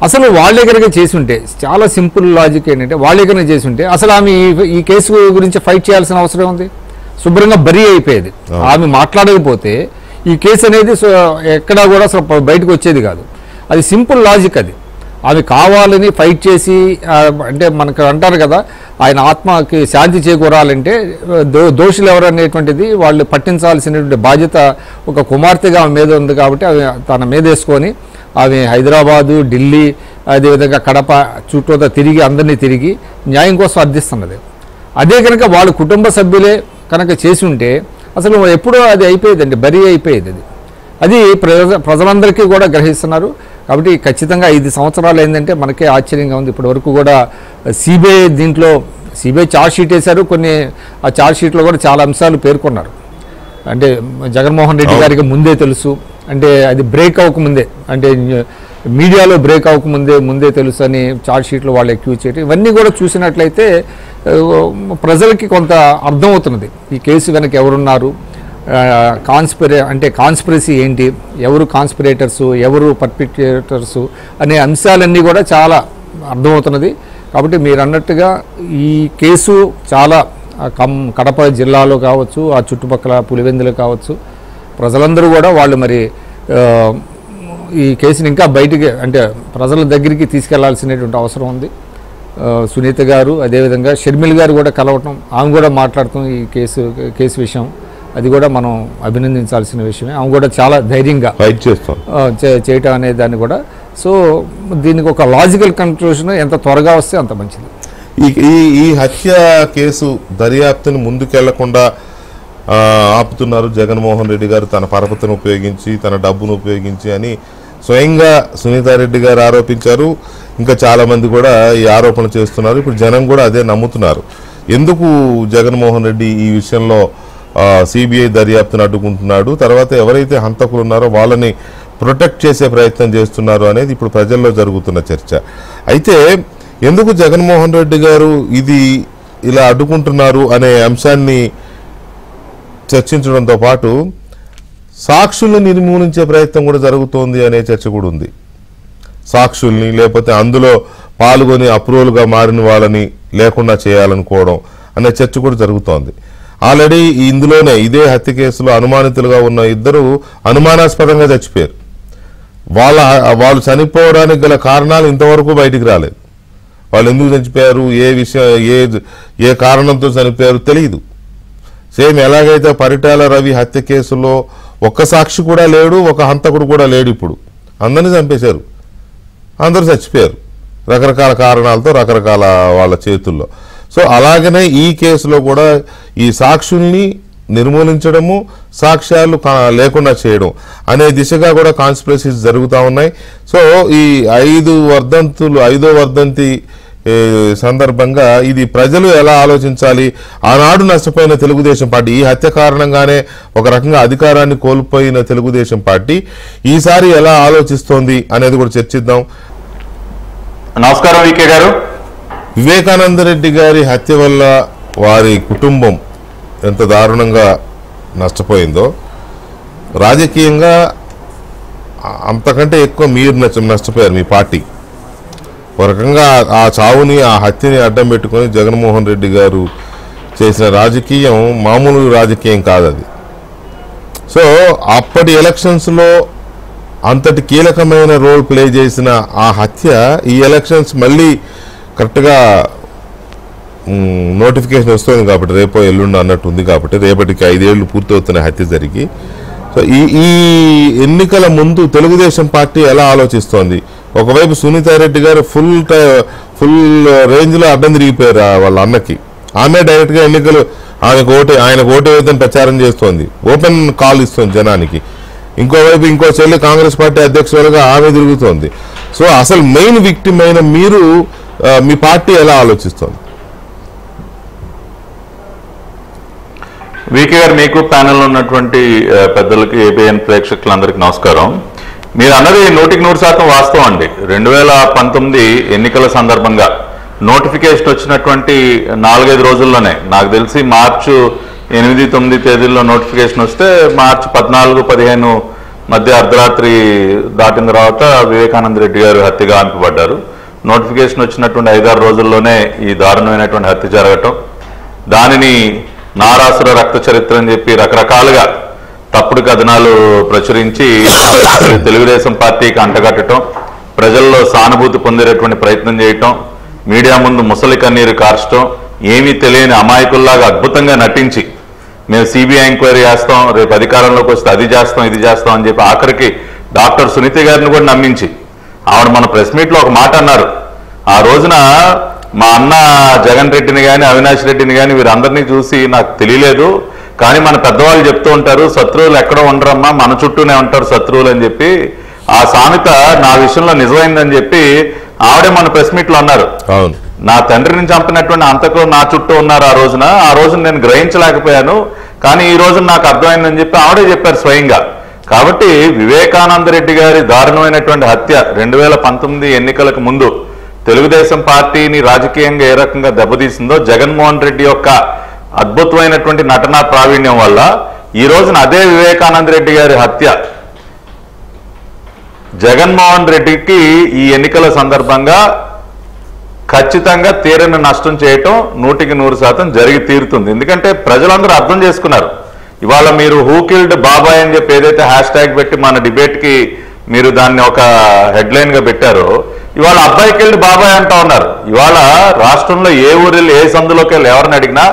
అసలు వాళ్ళే కనుక చేసి ఉంటే, చాలా సింపుల్ లాజిక్ ఏంటంటే వాళ్ళే కనుక చేసి ఉంటే అసలు ఆమె ఈ కేసు గురించి ఫైట్ చేయాల్సిన అవసరం ఉంది, శుభ్రంగా బరీ అయిపోయేది. ఆమె మాట్లాడకపోతే ఈ కేసు అనేది ఎక్కడా కూడా అసలు బయటకు వచ్చేది కాదు. అది సింపుల్ లాజిక్. అది ఆమె కావాలని ఫైట్ చేసి, అంటే మనకు అంటారు కదా, ఆయన ఆత్మకి శాంతి చేకూరాలంటే దోషులు ఎవరనేటువంటిది వాళ్ళు పట్టించాల్సినటువంటి బాధ్యత ఒక కుమార్తెగా ఆమె మీద ఉంది. కాబట్టి ఆమె తన మీద వేసుకొని ఆమె హైదరాబాదు, ఢిల్లీ, అదేవిధంగా కడప చుట్టూతా తిరిగి అందరినీ తిరిగి న్యాయం కోసం అర్థిస్తున్నది. అదే కనుక వాళ్ళ కుటుంబ సభ్యులే కనుక చేసి ఉంటే అసలు ఎప్పుడో అది అయిపోయేదండి, బరీ అయిపోయేది. అది ప్రజలందరికీ కూడా గ్రహిస్తున్నారు. కాబట్టి ఖచ్చితంగా 5 సంవత్సరాలు ఏంటంటే మనకే ఆశ్చర్యంగా ఉంది. ఇప్పటి వరకు కూడా సిబిఐ ఛార్జ్ షీట్ వేశారు. ఆ ఛార్జ్ షీట్లో కూడా చాలా అంశాలు పేర్కొన్నారు. అంటే జగన్మోహన్ రెడ్డి గారికి ముందే తెలుసు, అంటే అది బ్రేక్ అవ్వకముందే, అంటే మీడియాలో బ్రేక్ అవ్వకముందే తెలుసు అని ఛార్జ్ షీట్లో వాళ్ళు అక్యూజ్ చేయడం, ఇవన్నీ కూడా చూసినట్లయితే ప్రజలకి కొంత అర్థమవుతున్నది ఈ కేసు వెనక ఎవరున్నారు, కాన్స్పిరసీ ఏంటి, ఎవరు కాన్స్పిరేటర్సు, ఎవరు పర్పిట్రేటర్సు అనే అంశాలన్నీ కూడా చాలా అర్థమవుతున్నది. కాబట్టి మీరు అన్నట్టుగా ఈ కేసు చాలా కడప జిల్లాలో కావచ్చు, ఆ చుట్టుపక్కల పులివెందులు కావచ్చు, ప్రజలందరూ కూడా వాళ్ళు మరి ఈ కేసుని ఇంకా బయటికి అంటే ప్రజల దగ్గరికి తీసుకెళ్లాల్సినటువంటి అవసరం ఉంది. సునీత గారు అదేవిధంగా షర్మిల్ గారు కూడా కలవటం, ఆమె కూడా మాట్లాడటం ఈ కేసు విషయం, అది కూడా మనం అభినందించాల్సిన విషయమే. ఆమె కూడా చాలా ధైర్యంగా చేయటం అనే దాన్ని కూడా. సో దీనికి ఒక లాజికల్ కన్క్లూషన్ ఎంత త్వరగా వస్తే అంత మంచిది. ఈ హత్య కేసు దర్యాప్తుని ముందుకెళ్లకుండా ఆపుతున్నారు జగన్మోహన్ రెడ్డి గారు, తన పరపతిని ఉపయోగించి, తన డబ్బును ఉపయోగించి అని స్వయంగా సునీతారెడ్డి గారు ఆరోపించారు. ఇంకా చాలా మంది కూడా ఈ ఆరోపణ చేస్తున్నారు. ఇప్పుడు జనం కూడా అదే నమ్ముతున్నారు. ఎందుకు జగన్మోహన్ రెడ్డి ఈ విషయంలో సిబిఐ దర్యాప్తును అడ్డుకుంటున్నాడు, తర్వాత ఎవరైతే హంతకులు ఉన్నారో వాళ్ళని ప్రొటెక్ట్ చేసే ప్రయత్నం చేస్తున్నారు అనేది ఇప్పుడు ప్రజల్లో జరుగుతున్న చర్చ. అయితే ఎందుకు జగన్మోహన్ రెడ్డి గారు ఇది ఇలా అడ్డుకుంటున్నారు అనే అంశాన్ని చర్చించడంతో పాటు సాక్షుల్ని నిర్మూలించే ప్రయత్నం కూడా జరుగుతోంది అనే చర్చ కూడా ఉంది. సాక్షుల్ని లేకపోతే అందులో పాల్గొని అప్రూవల్గా మారిన వాళ్ళని లేకుండా చేయాలనుకోవడం అనే చర్చ కూడా జరుగుతోంది. ఆల్రెడీ ఇందులోనే ఇదే హత్య కేసులో అనుమానితులుగా ఉన్న ఇద్దరు అనుమానాస్పదంగా చచ్చిపోయారు. వాళ్ళు చనిపోవడానికి గల కారణాలు ఇంతవరకు బయటికి రాలేదు. వాళ్ళు ఎందుకు చనిపోయారు, ఏ కారణంతో చనిపోయారు తెలియదు. సేమ్ ఎలాగైతే పరిటాల రవి హత్య కేసులో ఒక్క సాక్షి కూడా లేడు, ఒక హంతకుడు కూడా లేడు. ఇప్పుడు అందరినీ చంపేశారు, అందరూ చచ్చిపోయారు రకరకాల కారణాలతో, రకరకాల వాళ్ళ చేతుల్లో. సో అలాగనే ఈ కేసులో కూడా ఈ సాక్షుల్ని నిర్మూలించడము, సాక్ష్యాలు లేకుండా చేయడం అనే దిశగా కూడా కాన్స్పిరసీస్ జరుగుతూ ఉన్నాయి. సో ఈ 5వ వర్ధంతి సందర్భంగా ఇది ప్రజలు ఎలా ఆలోచించాలి, ఆనాడు నష్టపోయిన తెలుగుదేశం పార్టీ, ఈ హత్య కారణంగానే ఒక రకంగా అధికారాన్ని కోల్పోయిన తెలుగుదేశం పార్టీ ఈసారి ఎలా ఆలోచిస్తోంది అనేది కూడా చర్చిద్దాం. నమస్కారం వికే గారు. వివేకానంద రెడ్డి గారి హత్య వల్ల వారి కుటుంబం ఎంత దారుణంగా నష్టపోయిందో, రాజకీయంగా అంతకంటే ఎక్కువ మీరు నష్టపోయారు మీ పార్టీ. ఒక రకంగా ఆ చావుని, ఆ హత్యని అడ్డం పెట్టుకొని జగన్మోహన్ రెడ్డి గారు చేసిన రాజకీయం మామూలు రాజకీయం కాదు అది. సో అప్పటి ఎలక్షన్స్లో అంతటి కీలకమైన రోల్ ప్లే చేసిన ఆ హత్య ఈ ఎలక్షన్స్ మళ్ళీ కరెక్ట్గా నోటిఫికేషన్ వస్తుంది కాబట్టి రేపో ఎల్లుండి అన్నట్టు ఉంది కాబట్టి రేపటికి 5 ఏళ్లు పూర్తవుతున్న హత్య జరిగి. సో ఈ ఎన్నికల ముందు తెలుగుదేశం పార్టీ ఎలా ఆలోచిస్తోంది? ఒకవైపు సునీతారెడ్డి గారు ఫుల్ రేంజ్లో అడ్డం తిరిగిపోయారు వాళ్ళ అన్నకి. ఆమె డైరెక్ట్గా ఎన్నికలు ఆయనకు ఓటు వేద్దని ప్రచారం చేస్తోంది, ఓపెన్ కాల్ ఇస్తోంది జనానికి. ఇంకోవైపు ఇంకో చెల్లి కాంగ్రెస్ పార్టీ అధ్యక్షులుగా ఆమె తిరుగుతోంది. సో అసలు మెయిన్ విక్టిమ్ అయిన మీరు, మీ పార్టీ ఎలా ఆలోచిస్తోంది? వికే గారు, మీకు ప్యానెల్లో ఉన్నటువంటి పెద్దలకి, ఏబిఎన్ ప్రేక్షకులందరికీ నమస్కారం. మీరు అన్నది 100% వాస్తవం అండి. 2019 ఎన్నికల సందర్భంగా నోటిఫికేషన్ వచ్చినటువంటి 4-5 రోజుల్లోనే, నాకు తెలిసి మార్చి 8-9 తేదీల్లో నోటిఫికేషన్ వస్తే మార్చి 14-15 మధ్య అర్ధరాత్రి దాటిన తర్వాత వివేకానంద రెడ్డి గారు హత్యగా గావింపబడ్డారు. నోటిఫికేషన్ వచ్చినటువంటి 5-6 రోజుల్లోనే ఈ దారుణమైనటువంటి హత్య జరగటం, దానిని నారాసుర రక్త చరిత్ర అని చెప్పి రకరకాలుగా తప్పుడు కథనాలు ప్రచురించి తెలుగుదేశం పార్టీకి అంటగట్టడం, ప్రజల్లో సానుభూతి పొందేటటువంటి ప్రయత్నం చేయటం, మీడియా ముందు ముసలి కన్నీరు కార్చడం, ఏమీ తెలియని అమాయకుల్లాగా అద్భుతంగా నటించి మేము సిబిఐ ఎంక్వైరీ చేస్తాం, రేపు అధికారంలోకి వస్తే అది చేస్తాం, ఇది చేస్తాం అని చెప్పి ఆఖరికి డాక్టర్ సునీత గారిని కూడా నమ్మించి ఆవిడ మన ప్రెస్ మీట్లో ఒక మాట అన్నారు. ఆ రోజున మా అన్న జగన్ రెడ్డిని కానీ అవినాష్ రెడ్డిని కానీ వీరందరినీ చూసి నాకు తెలియలేదు, కానీ మన పెద్దవాళ్ళు చెప్తూ ఉంటారు శత్రువులు ఎక్కడో ఉండరమ్మా, మన చుట్టూనే ఉంటారు శత్రువులు అని చెప్పి, ఆ సామెత నా విషయంలో నిజమైందని చెప్పి ఆవిడే మన ప్రెస్ మీట్లో అన్నారు. నా తండ్రిని చంపినటువంటి అంతకు నా చుట్టూ ఉన్నారు ఆ రోజున నేను గ్రహించలేకపోయాను, కానీ ఈ రోజు నాకు అర్థమైందని చెప్పి ఆవిడే చెప్పారు స్వయంగా. కాబట్టి వివేకానంద రెడ్డి గారి దారుణమైనటువంటి హత్య 2019 ఎన్నికలకు ముందు తెలుగుదేశం పార్టీని రాజకీయంగా ఏ రకంగా దెబ్బతీసిందో, జగన్మోహన్ రెడ్డి యొక్క అద్భుతమైనటువంటి నటనా ప్రావీణ్యం వల్ల ఈ రోజున అదే వివేకానంద రెడ్డి గారి హత్య జగన్మోహన్ రెడ్డికి ఈ ఎన్నికల సందర్భంగా ఖచ్చితంగా తీరని నష్టం చేయటం 100% జరిగి తీరుతుంది. ఎందుకంటే ప్రజలందరూ అర్థం చేసుకున్నారు. ఇవాళ మీరు హూ కిల్డ్ బాబాయ్ అని చెప్పి ఏదైతే హ్యాష్ ట్యాగ్ పెట్టి మన డిబేట్కి మీరు దాన్ని ఒక హెడ్లైన్గా పెట్టారో, ఇవాళ అబ్బాయి కిల్డ్ బాబాయ్ అంటా ఉన్నారు. ఇవాళ రాష్ట్రంలో ఏ ఊరిలో ఏ సందులోకి వెళ్ళి ఎవరిని అడిగినా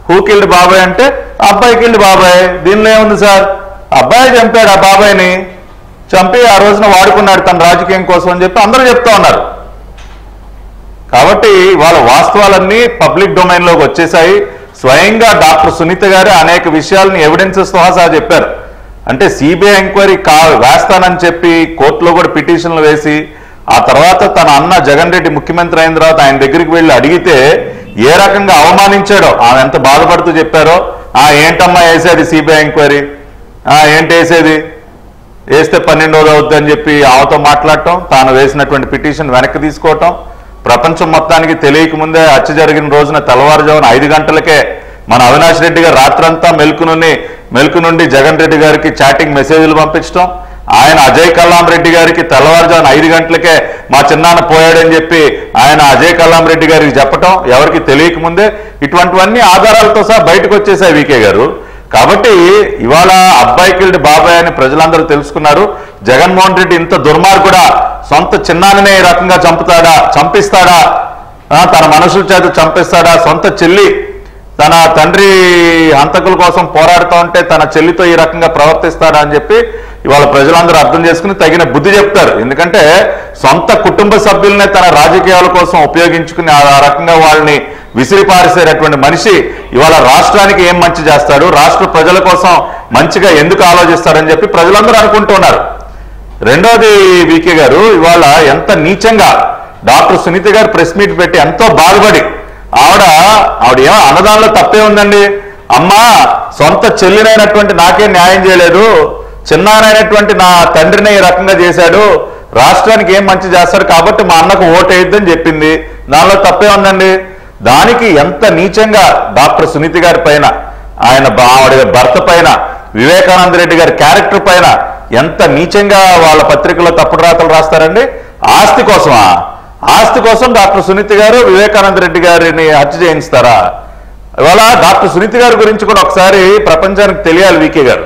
హూ కిల్డ్ బాబాయ్ అంటే అబ్బాయి కిల్డ్ బాబాయ్. దీనిలో ఏముంది సార్? అబ్బాయి చంపాడు, ఆ బాబాయ్ని చంపి ఆ రోజున వాడుకున్నాడు తన రాజకీయం కోసం అని చెప్పి అందరూ చెప్తా ఉన్నారు. కాబట్టి వాళ్ళ వాస్తవాలన్నీ పబ్లిక్ డొమైన్లోకి వచ్చేసాయి. స్వయంగా డాక్టర్ సునీత గారు అనేక విషయాలని ఎవిడెన్సెస్ సహా చెప్పారు. అంటే సిబిఐ ఎంక్వైరీ వేస్తానని చెప్పి కోర్టులో కూడా పిటిషన్లు వేసి, ఆ తర్వాత తన అన్న జగన్ రెడ్డి ముఖ్యమంత్రి అయిన తర్వాత ఆయన దగ్గరికి వెళ్ళి అడిగితే ఏ రకంగా అవమానించాడో ఆమె ఎంత బాధపడుతూ చెప్పారో. ఏంటమ్మా వేసేది సిబిఐ ఎంక్వైరీ, ఏంటి వేసేది, వేస్తే 12వ అవుద్ది అని చెప్పి ఆమెతో మాట్లాడటం, తాను వేసినటువంటి పిటిషన్ వెనక్కి తీసుకోవటం, ప్రపంచం మొత్తానికి తెలియక ముందే హత్య జరిగిన రోజున తెల్లవారుజామున 5 గంటలకే మన అవినాష్ రెడ్డి గారు రాత్రంతా మెలకు నుండి జగన్ రెడ్డి గారికి చాటింగ్ మెసేజ్లు పంపించడం, ఆయన అజయ్ కల్లాం రెడ్డి గారికి తెల్లవారుజామున 5 గంటలకే మా చిన్నాన్న పోయాడని చెప్పి ఆయన అజయ్ కల్లాం రెడ్డి గారికి చెప్పటం ఎవరికి తెలియక ముందే, ఇటువంటివన్నీ ఆధారాలతో సహా బయటకు వచ్చేసాయి వీకే గారు. కాబట్టి ఇవాళ అబ్బాయి కిల్డ్ బాబాయ్ అని ప్రజలందరూ తెలుసుకున్నారు. జగన్మోహన్ రెడ్డి ఇంత దుర్మార్గుడా, సొంత చిన్నాన్ననే ఈ రకంగా చంపిస్తాడా, తన మనుషుల చేత చంపిస్తాడా, సొంత చెల్లి తన తండ్రి హంతకుల కోసం పోరాడుతూ ఉంటే తన చెల్లితో ఈ రకంగా ప్రవర్తిస్తాడా అని చెప్పి ఇవాళ ప్రజలందరూ అర్థం చేసుకుని తగిన బుద్ధి చెప్తారు. ఎందుకంటే సొంత కుటుంబ సభ్యులనే తన రాజకీయాల కోసం ఉపయోగించుకుని ఆ రకంగా వాళ్ళని విసిరిపారేసేటటువంటి మనిషి ఇవాళ రాష్ట్రానికి ఏం మంచి చేస్తాడు, రాష్ట్ర ప్రజల కోసం మంచిగా ఎందుకు ఆలోచిస్తాడని చెప్పి ప్రజలందరూ అనుకుంటున్నారు. రెండోది వీకే గారు, ఇవాళ ఎంత నీచంగా డాక్టర్ సునీత గారు ప్రెస్ మీట్ పెట్టి ఎంతో బాధపడి ఆవిడ ఏమో అన్నదానంలో తప్పే ఉందండి, అమ్మా సొంత చెల్లినైనటువంటి నాకే న్యాయం చేయలేదు, చిన్నానైనటువంటి నా తండ్రిని ఈ రకంగా చేశాడు, రాష్ట్రానికి ఏం మంచి చేస్తాడు కాబట్టి మా అన్నకు ఓటు వేయద్దని చెప్పింది, దానిలో తప్పే ఉందండి. దానికి ఎంత నీచంగా డాక్టర్ సునీత గారి పైన, ఆవిడ భర్త పైన, వివేకానంద రెడ్డి గారి క్యారెక్టర్ పైన ఎంత నీచంగా వాళ్ళ పత్రికలో తప్పుడు రాతలు రాస్తారండి. ఆస్తి కోసమా? ఆస్తి కోసం డాక్టర్ సునీత గారు వివేకానంద రెడ్డి గారిని హత్య చేయిస్తారా? ఇవాళ డాక్టర్ సునీత గారి గురించి కూడా ఒకసారి ప్రపంచానికి తెలియాలి వీకే గారు.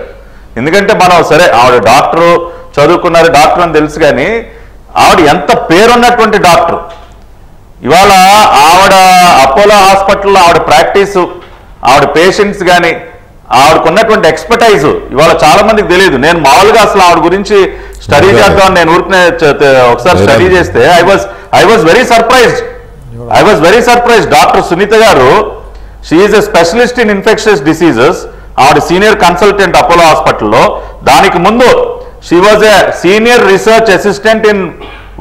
ఎందుకంటే మనం సరే ఆవిడ డాక్టరు చదువుకున్నారు, డాక్టర్ అని తెలుసు, కానీ ఆవిడ ఎంత పేరున్నటువంటి డాక్టర్. ఇవాళ ఆవిడ అపోలో హాస్పిటల్లో ఆవిడ ప్రాక్టీసు, ఆవిడ పేషెంట్స్ కానీ ఆవిడకున్నటువంటి ఎక్స్పర్టైజ్ ఇవాళ చాలా మందికి తెలియదు. నేను మామూలుగా అసలు ఆవిడ గురించి స్టడీ చేద్దాం నేను ఊరికనే ఒకసారి స్టడీ చేస్తే I was very surprised. Doctor Sunitha గారు she is a specialist in infectious diseases. ఆవిడ సీనియర్ కన్సల్టెంట్ అపోలో హాస్పిటల్లో. దానికి ముందు she was a senior research assistant in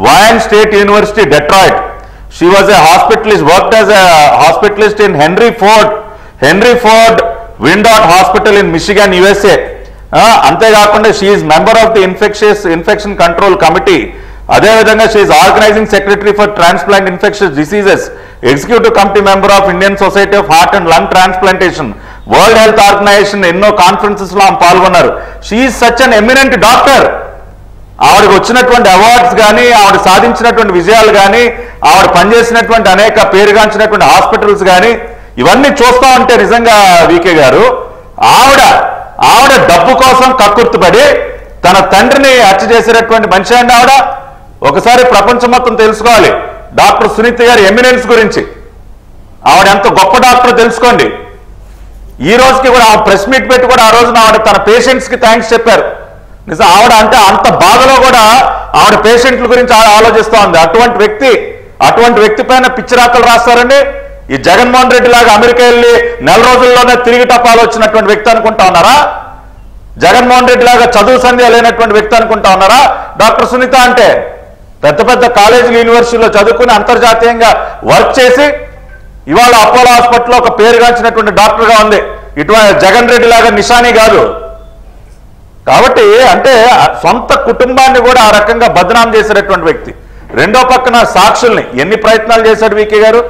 Wayne state university Detroit. She was a hospitalist, worked as a hospitalist in Henry Ford Windot Hospital in Michigan, USA. అంతేకాకుండా she is member of the Infection Control Committee. అదేవిధంగా she is organizing secretary for transplant infectious diseases, executive committee member of Indian Society of Heart and Lung Transplantation, World Health Organization ఎన్నో conferences లో పాల్గొన్నారు. She is such an eminent doctor. ఆవిడకి వచ్చినటువంటి awards కానీ, ఆవిడ సాధించినటువంటి విజయాలు కానీ, ఆవిడ పనిచేసినటువంటి అనేక పేరుగాంచినటువంటి హాస్పిటల్స్ కానీ ఇవన్నీ చూస్తా ఉంటే నిజంగా వీకే గారు ఆవిడ డబ్బు కోసం కక్కుర్తిపడి తన తండ్రిని హత్య చేసేటటువంటి మనిషి అండి ఆవిడ. ఒకసారి ప్రపంచం మొత్తం తెలుసుకోవాలి డాక్టర్ సునీత గారి ఎమినెన్స్ గురించి. ఆవిడ ఎంత గొప్ప డాక్టర్ తెలుసుకోండి. ఈ రోజుకి కూడా ఆవిడ ప్రెస్ మీట్ పెట్టి కూడా ఆ రోజున ఆవిడ తన పేషెంట్స్ కి థ్యాంక్స్ చెప్పారు. నిజం ఆవిడ అంటే అంత బాధలో కూడా ఆవిడ పేషెంట్ల గురించి ఆలోచిస్తూ ఉంది. అటువంటి వ్యక్తి పైన పిచ్చిరాకలు రాస్తారండి. ఈ జగన్మోహన్ రెడ్డి లాగా అమెరికా వెళ్ళి 4 రోజుల్లోనే తిరిగి టపాలు వచ్చినటువంటి వ్యక్తి అనుకుంటా ఉన్నారా? జగన్మోహన్ రెడ్డి లాగా చదువు సంధ్య లేనటువంటి వ్యక్తి అనుకుంటా ఉన్నారా? డాక్టర్ సునీత అంటే పెద్ద పెద్ద కాలేజీలు యూనివర్సిటీలో చదువుకుని అంతర్జాతీయంగా వర్క్ చేసి ఇవాళ అపోలో హాస్పిటల్లో ఒక పేరుగాంచినటువంటి డాక్టర్గా ఉంది. ఇటువంటి జగన్ రెడ్డి లాగా నిషానీ కాదు. కాబట్టి అంటే సొంత కుటుంబాన్ని కూడా ఆ రకంగా బదనాం చేసేటటువంటి వ్యక్తి. రెండో పక్కన సాక్షుల్ని ఎన్ని ప్రయత్నాలు చేశాడు వికే గారు?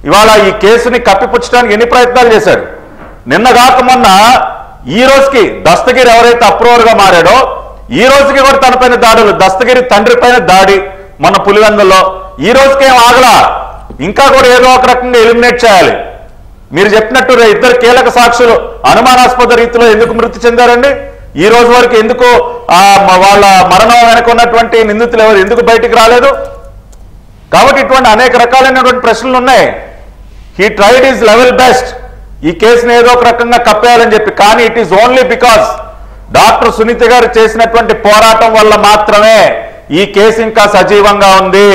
ఇవాళ ఈ కేసుని కప్పిపుచ్చడానికి ఎన్ని ప్రయత్నాలు చేశాడు? నిన్న కాక మొన్న ఈ రోజుకి దస్తగిరి ఎవరైతే అప్రూవర్గా మారాడో ఈ రోజుకి కూడా తన పైన దాడులు, దస్తగిరి తండ్రి పైన దాడి మన పులివెందుల్లో, ఈ రోజుకేం ఆగలా, ఇంకా కూడా ఏదో ఒక రకంగా ఎలిమినేట్ చేయాలి. మీరు చెప్పినట్టు ఇద్దరు కీలక సాక్షులు అనుమానాస్పద రీతిలో ఎందుకు మృతి చెందారండి? ఈ రోజు వరకు ఎందుకు వాళ్ళ మరణం వెనక ఉన్నటువంటి నిందితులు ఎవరు ఎందుకు బయటికి రాలేదు? కాబట్టి ఇటువంటి అనేక రకాలైనటువంటి ప్రశ్నలు ఉన్నాయి. He tried his level best ఈ కేసుని ఏదో ఒక రకంగా కప్పేయాలని చెప్పి, కానీ it is only because doctor Sunitha గారు చేసినటువంటి పోరాటం వల్ల మాత్రమే ఈ కేసు ఇంకా సజీవంగా ఉంది.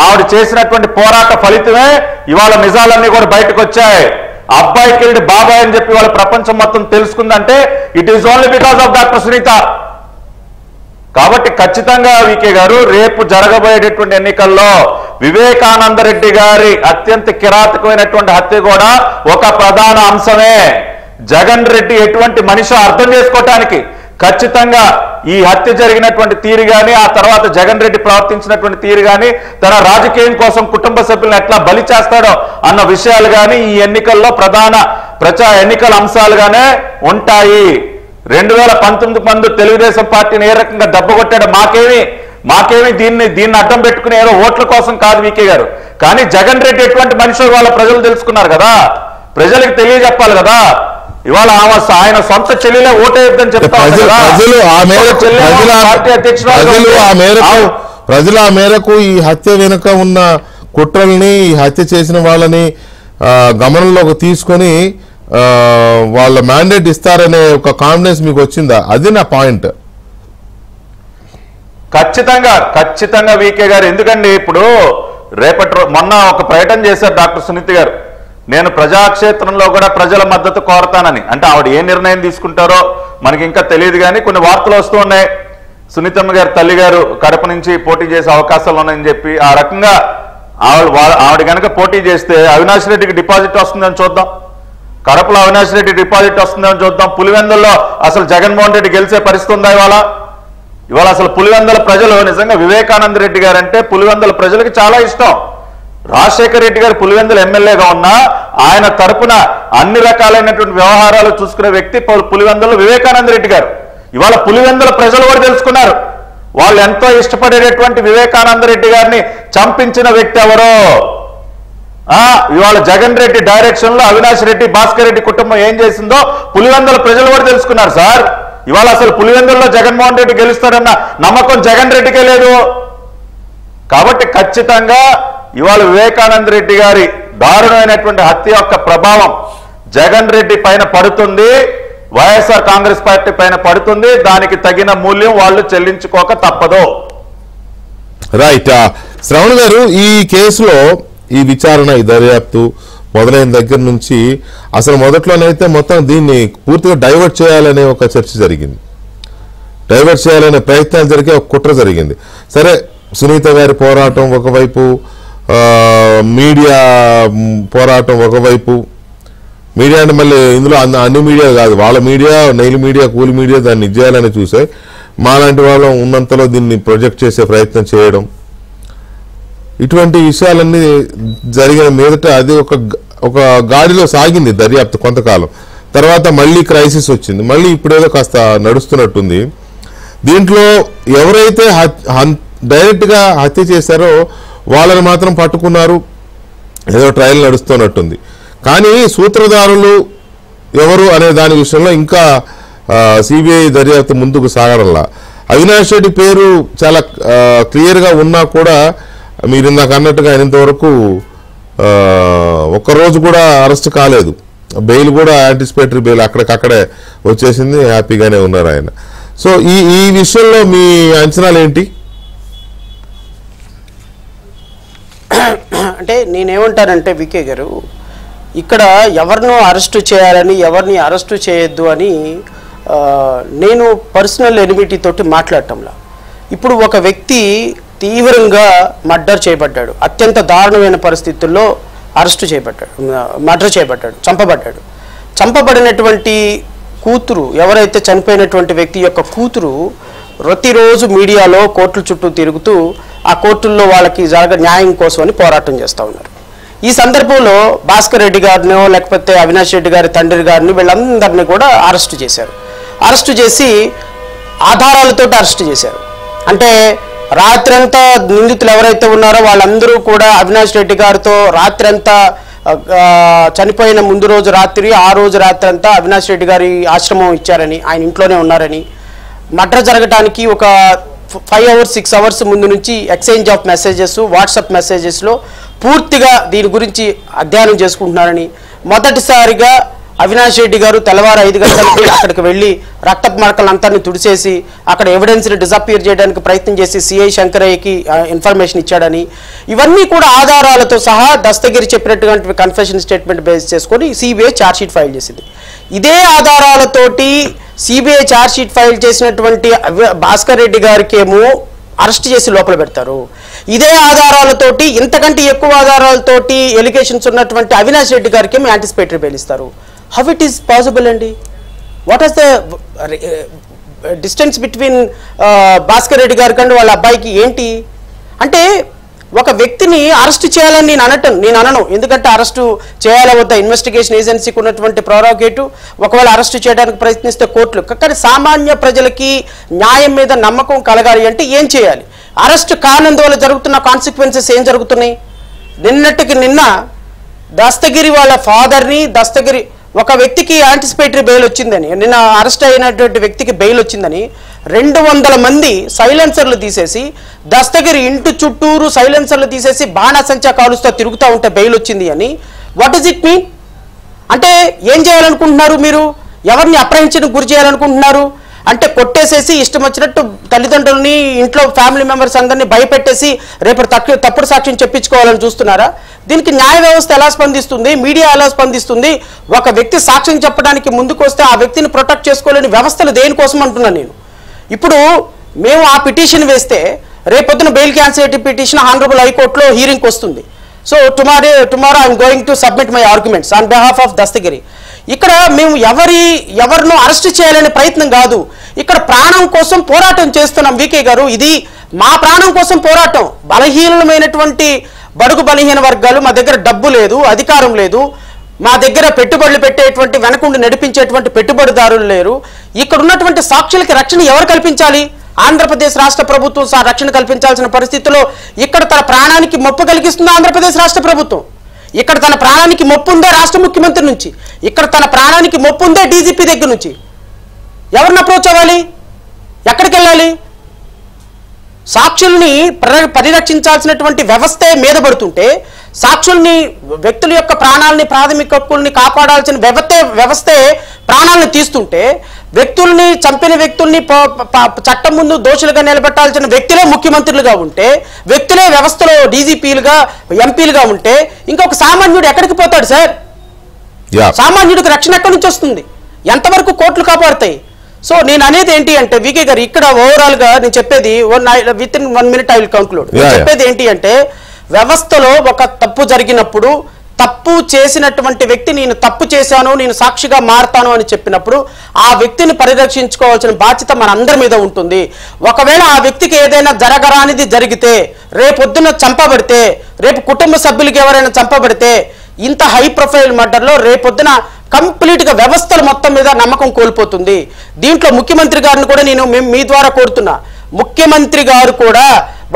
ఆవిడ చేసినటువంటి పోరాట ఫలితమే ఇవాళ నిజాలన్నీ కూడా బయటకు వచ్చాయి. అబ్బాయి కిల్డ్ బాబాయ్ అని చెప్పి వాళ్ళ ప్రపంచం మొత్తం తెలుసుకుందంటే it is only because of doctor Sunitha. కాబట్టి ఖచ్చితంగా వికే గారు రేపు జరగబోయేటటువంటి ఎన్నికల్లో వివేకానంద రెడ్డి గారి అత్యంత కిరాతకమైనటువంటి హత్య కూడా ఒక ప్రధాన అంశమే. జగన్ రెడ్డి ఎటువంటి మనిషి అర్థం చేసుకోవటానికి ఖచ్చితంగా ఈ హత్య జరిగినటువంటి తీరు కానీ, ఆ తర్వాత జగన్ రెడ్డి ప్రవర్తించినటువంటి తీరు కానీ, తన రాజకీయం కోసం కుటుంబ సభ్యులను ఎట్లా బలి చేస్తాడో అన్న విషయాలు కానీ ఈ ఎన్నికల్లో ప్రధాన ఎన్నికల అంశాలుగానే ఉంటాయి. 2019 మందు తెలుగుదేశం పార్టీని ఏ రకంగా దెబ్బకొట్టాడో మాకేమి దీన్ని అడ్డం పెట్టుకుని ఏదో ఓట్ల కోసం కాదు వికే గారు. కానీ జగన్ రెడ్డి ఎటువంటి మనిషి వాళ్ళ ప్రజలు తెలుసుకున్నారు కదా, ప్రజలకు తెలియజెప్పాలి కదా. ఇవాళ ఆయన సొంత చెల్లెలే ఓటేయొద్దని చెప్తారు. ప్రజలు ఆ మేరకు ఈ హత్య వెనుక ఉన్న కుట్రల్ని, ఈ హత్య చేసిన వాళ్ళని గమనంలోకి తీసుకొని వాళ్ళ మ్యాండేట్ ఇస్తారనే ఒక కాన్ఫిడెన్స్ మీకు వచ్చిందా? అది నా పాయింట్. ఖచ్చితంగా వికే గారు. ఎందుకండి ఇప్పుడు మొన్న ఒక ప్రకటన చేశారు డాక్టర్ సునీత గారు, నేను ప్రజాక్షేత్రంలో కూడా ప్రజల మద్దతు కోరతానని. అంటే ఆవిడ ఏ నిర్ణయం తీసుకుంటారో మనకి ఇంకా తెలియదు, కానీ కొన్ని వార్తలు వస్తూ ఉన్నాయి. సునీతమ్మ గారి తల్లి గారు కడప నుంచి పోటీ చేసే అవకాశాలు ఉన్నాయని చెప్పి, ఆ రకంగా ఆవిడ కనుక పోటీ చేస్తే అవినాష్ రెడ్డికి డిపాజిట్ వస్తుందని చూద్దాం, కడపలో అవినాష్ రెడ్డి డిపాజిట్ వస్తుందని చూద్దాం. పులివెందుల్లో అసలు జగన్మోహన్ రెడ్డి గెలిచే పరిస్థితి ఉందా? ఇవాళ అసలు పులివెందుల ప్రజలు నిజంగా వివేకానంద రెడ్డి గారు అంటే పులివెందుల ప్రజలకు చాలా ఇష్టం. రాజశేఖర రెడ్డి గారు పులివెందుల ఎమ్మెల్యేగా ఉన్నా ఆయన తరపున అన్ని రకాలైనటువంటి వ్యవహారాలు చూసుకునే వ్యక్తి పులివెందుల వివేకానంద రెడ్డి గారు. ఇవాళ పులివెందుల ప్రజలు కూడా తెలుసుకున్నారు వాళ్ళు ఎంతో ఇష్టపడేటటువంటి వివేకానంద రెడ్డి గారిని చంపించిన వ్యక్తి ఎవరో. ఇవాళ జగన్ రెడ్డి డైరెక్షన్ లో అవినాష్ రెడ్డి, భాస్కర్ రెడ్డి కుటుంబం ఏం చేసిందో పులివెందుల ప్రజలు కూడా తెలుసుకున్నారు సార్. ఇవాళ అసలు పులివెందుల్లో జగన్మోహన్ రెడ్డి గెలుస్తారన్న నమ్మకం జగన్ రెడ్డికే లేదు. కాబట్టి ఖచ్చితంగా ఇవాళ వివేకానంద రెడ్డి గారి దారుణమైనటువంటి హత్య యొక్క ప్రభావం జగన్ రెడ్డి పైన పడుతుంది, వైఎస్ఆర్ కాంగ్రెస్ పార్టీ పైన పడుతుంది. దానికి తగిన మూల్యం వాళ్ళు చెల్లించుకోక తప్పదు. రైట్. శ్రవణ్ గారు, ఈ కేసులో ఈ విచారణ, ఈ దర్యాప్తు మొదలైన దగ్గర నుంచి అసలు మొదట్లోనైతే మొత్తం దీన్ని పూర్తిగా డైవర్ట్ చేయాలనే ఒక చర్చ జరిగింది, డైవర్ట్ చేయాలనే ప్రయత్నాలు జరిగే ఒక కుట్ర జరిగింది. సరే, సునీత గారి పోరాటం ఒకవైపు, మీడియా పోరాటం ఒకవైపు. మీడియా అంటే మళ్ళీ ఇందులో అన్ని మీడియా కాదు, వాళ్ళ మీడియా, నైల్ మీడియా, కూలి మీడియా దాన్ని ఇచ్చేయాలని చూసే, మాలాంటి వాళ్ళం ఉన్నంతలో దీన్ని ప్రొజెక్ట్ చేసే ప్రయత్నం చేయడం, ఇటువంటి విషయాలన్నీ జరిగిన మీదట అది ఒక గాడిలో సాగింది దర్యాప్తు కొంతకాలం. తర్వాత మళ్ళీ క్రైసిస్ వచ్చింది, మళ్ళీ ఇప్పుడేదో కాస్త నడుస్తున్నట్టుంది. దీంట్లో ఎవరైతే డైరెక్ట్గా హత్య చేశారో వాళ్ళని మాత్రం పట్టుకున్నారు, ఏదో ట్రయల్ నడుస్తున్నట్టుంది. కానీ సూత్రధారులు ఎవరు అనే దాని విషయంలో ఇంకా సిబిఐ దర్యాప్తు ముందుకు సాగడంలా. అవినాష్ రెడ్డి పేరు చాలా క్లియర్గా ఉన్నా కూడా మీరు ఇందాక అన్నట్టుగా ఆయన ఇంతవరకు ఒక్కరోజు కూడా అరెస్ట్ కాలేదు, బెయిల్ కూడా యాంటిసిపేటరీ బెయిల్ అక్కడికక్కడే వచ్చేసింది, హ్యాపీగానే ఉన్నారు ఆయన. సో ఈ విషయంలో మీ అంచనాలు ఏంటి? అంటే నేనేమంటానంటే వికే గారు, ఇక్కడ ఎవరినో అరెస్టు చేయాలని, ఎవరిని అరెస్టు చేయొద్దు అని నేను పర్సనల్ ఎనిమిటీ తోటి మాట్లాడటంలా. ఇప్పుడు ఒక వ్యక్తి తీవ్రంగా మర్డర్ చేయబడ్డాడు, అత్యంత దారుణమైన పరిస్థితుల్లో మర్డర్ చేయబడ్డాడు, చంపబడినటువంటి కూతురు, ఎవరైతే చనిపోయినటువంటి వ్యక్తి యొక్క కూతురు ప్రతిరోజు మీడియాలో కోర్టుల చుట్టూ తిరుగుతూ ఆ కోర్టుల్లో వాళ్ళకి న్యాయం కోసమని పోరాటం చేస్తూ ఉన్నారు. ఈ సందర్భంలో భాస్కర్ రెడ్డి గారినో లేకపోతే అవినాష్ రెడ్డి గారి తండ్రి గారిని వీళ్ళందరినీ కూడా అరెస్టు చేశారు. అరెస్టు చేసి ఆధారాలతో అరెస్టు చేశారు. అంటే రాత్రంతా నిందితులు ఎవరైతే ఉన్నారో వాళ్ళందరూ కూడా అవినాష్ రెడ్డి గారితో రాత్రంతా చనిపోయిన ముందు రోజు రాత్రి ఆ రోజు రాత్రి అంతా అవినాష్ రెడ్డి గారి ఆశ్రమం ఇచ్చారని, ఆయన ఇంట్లోనే ఉన్నారని, మర్డర్ జరగడానికి ఒక 5 hours 6 hours ముందు నుంచి ఎక్స్చేంజ్ ఆఫ్ మెసేజెస్ వాట్సాప్ మెసేజెస్లో పూర్తిగా దీని గురించి అధ్యయనం చేసుకుంటున్నారని, మొదటిసారిగా అవినాష్ రెడ్డి గారు తెల్లవారు 5 గంటలకి అక్కడికి వెళ్ళి రక్తపు మరకలందరినీ తుడిచేసి అక్కడ ఎవిడెన్స్ని డిసపియర్ చేయడానికి ప్రయత్నం చేసి సిఐ శంకరయ్యకి ఇన్ఫర్మేషన్ ఇచ్చాడని, ఇవన్నీ కూడా ఆధారాలతో సహా దస్తగిరి చెప్పినటువంటి కన్ఫెషన్ స్టేట్మెంట్ బేస్ చేసుకొని సిబిఐ ఛార్జ్షీట్ ఫైల్ చేసింది. ఇదే ఆధారాలతోటి సిబిఐ ఛార్జ్షీట్ ఫైల్ చేసినటువంటి భాస్కర్ రెడ్డి గారికి ఏమో అరెస్ట్ చేసి లోపల పెడతారు. ఇదే ఆధారాలతోటి ఇంతకంటే ఎక్కువ ఆధారాలతోటి ఎలిగేషన్స్ ఉన్నటువంటి అవినాష్ రెడ్డి గారికి ఏమో యాంటిసిపేటరీ బెయిల్ ఇస్తారు. హౌ ఇట్ ఈస్ పాసిబుల్ అండి? What is the distance between Bhaskar Reddy గారి కంటే వాళ్ళ అబ్బాయికి ఏంటి? అంటే ఒక వ్యక్తిని అరెస్ట్ చేయాలని నేను అనను. ఎందుకంటే అరెస్టు చేయాలా వద్ద ఇన్వెస్టిగేషన్ ఏజెన్సీకి ఉన్నటువంటి ప్రోరోగేటివ్. ఒకవేళ అరెస్టు చేయడానికి ప్రయత్నిస్తే కోర్టులు. కానీ సామాన్య ప్రజలకి న్యాయం మీద నమ్మకం కలగాలి అంటే ఏం చేయాలి? అరెస్టు కానందువల్ల జరుగుతున్న కాన్సిక్వెన్సెస్ ఏం జరుగుతున్నాయి? నిన్నటికి నిన్న దస్తగిరి వాళ్ళ ఫాదర్ని ఒక వ్యక్తికి యాంటిసిపేటరీ బెయిల్ వచ్చిందని, నిన్న అరెస్ట్ అయినటువంటి వ్యక్తికి బెయిల్ వచ్చిందని 200 మంది సైలెన్సర్లు తీసేసి దస్తగిరి ఇంటి చుట్టూరు సైలెన్సర్లు తీసేసి బాణాసంచా కాలుస్తూ తిరుగుతూ ఉంటే బెయిల్ వచ్చింది అని. What does it mean? అంటే ఏం చేయాలనుకుంటున్నారు మీరు? ఎవరిని అప్రహించడానికి గురి చేయాలనుకుంటున్నారు? అంటే కొట్టేసేసి ఇష్టం వచ్చినట్టు తల్లిదండ్రులని ఇంట్లో ఫ్యామిలీ మెంబర్స్ అందరినీ భయపెట్టేసి రేపు తప్పుడు సాక్ష్యం చెప్పించుకోవాలని చూస్తున్నారా? దీనికి న్యాయ వ్యవస్థ ఎలా స్పందిస్తుంది? మీడియా ఎలా స్పందిస్తుంది? ఒక వ్యక్తి సాక్ష్యం చెప్పడానికి ముందుకు వస్తే ఆ వ్యక్తిని ప్రొటెక్ట్ చేసుకోలేని వ్యవస్థలు దేనికోసం అంటున్నాను నేను. ఇప్పుడు మేము ఆ పిటిషన్ వేస్తే రేపొద్దున బెయిల్ క్యాన్సిలేటరీ పిటిషన్ హానరబుల్ హైకోర్టులో హీరింగ్కి వస్తుంది. So tomorrow I'm going to submit my arguments on behalf of Dastagiri. ఇక్కడ మేము ఎవరినో అరెస్ట్ చేయాలనే ప్రయత్నం కాదు, ఇక్కడ ప్రాణం కోసం పోరాటం చేస్తున్నాం. వికే గారు, ఇది మా ప్రాణం కోసం పోరాటం. బలహీనమైనటువంటి బడుగు బలహీన వర్గాలు, మా దగ్గర డబ్బు లేదు, అధికారం లేదు, మా దగ్గర పెట్టుబడులు పెట్టేటువంటి వెనకుండి నడిపించేటువంటి పెట్టుబడిదారులు లేరు. ఇక్కడ ఉన్నటువంటి సాక్షులకి రక్షణ ఎవరు కల్పించాలి? ఆంధ్రప్రదేశ్ రాష్ట్ర ప్రభుత్వం రక్షణ కల్పించాల్సిన పరిస్థితిలో ఇక్కడ తన ప్రాణానికి ముప్పు కలిగిస్తుంది ఆంధ్రప్రదేశ్ రాష్ట్ర ప్రభుత్వం. ఇక్కడ తన ప్రాణానికి ముప్పు ఉందే రాష్ట్ర ముఖ్యమంత్రి నుంచి, ఇక్కడ తన ప్రాణానికి ముప్పు ఉందే డీజీపీ దగ్గర నుంచి. ఎవరిని అప్రోచ్ అవ్వాలి? ఎక్కడికి వెళ్ళాలి? సాక్షుల్ని పరిరక్షించాల్సినటువంటి వ్యవస్థే మీద పడుతుంటే, సాక్షుల్ని వ్యక్తుల యొక్క ప్రాణాలని ప్రాథమిక హక్కుల్ని కాపాడాల్సిన వ్యవస్థే ప్రాణాలను తీస్తుంటే, వ్యక్తుల్ని చంపిన వ్యక్తుల్ని చట్టం ముందు దోషులుగా నిలబెట్టాల్సిన వ్యక్తులే ముఖ్యమంత్రులుగా ఉంటే, వ్యక్తులే వ్యవస్థలో డీజీపీలుగా ఎంపీలుగా ఉంటే ఇంకొక సామాన్యుడు ఎక్కడికి పోతాడు సార్? సామాన్యుడికి రక్షణ ఎక్కడి నుంచి వస్తుంది? ఎంతవరకు కోర్టులు కాపాడుతాయి? సో నేను అనేది ఏంటి అంటే వికే గారు, ఇక్కడ ఓవరాల్ గా నేను చెప్పేది with in 1 minute I will conclude. చెప్పేది ఏంటి అంటే, వ్యవస్థలో ఒక తప్పు జరిగినప్పుడు తప్పు చేసినటువంటి వ్యక్తి నేను తప్పు చేశాను, నేను సాక్షిగా మారతాను అని చెప్పినప్పుడు ఆ వ్యక్తిని పరిరక్షించుకోవాల్సిన బాధ్యత మన అందరి మీద ఉంటుంది. ఒకవేళ ఆ వ్యక్తికి ఏదైనా జరగరానిది జరిగితే, రేపొద్దున చంపబడితే, రేపు కుటుంబ సభ్యులకి ఎవరైనా చంపబడితే, ఇంత హై ప్రొఫైల్ మర్డర్లో రేపొద్దున కంప్లీట్గా వ్యవస్థల మొత్తం మీద నమ్మకం కోల్పోతుంది. దీంట్లో ముఖ్యమంత్రి గారిని కూడా నేను మీ ద్వారా కోరుతున్నా, ముఖ్యమంత్రి గారు కూడా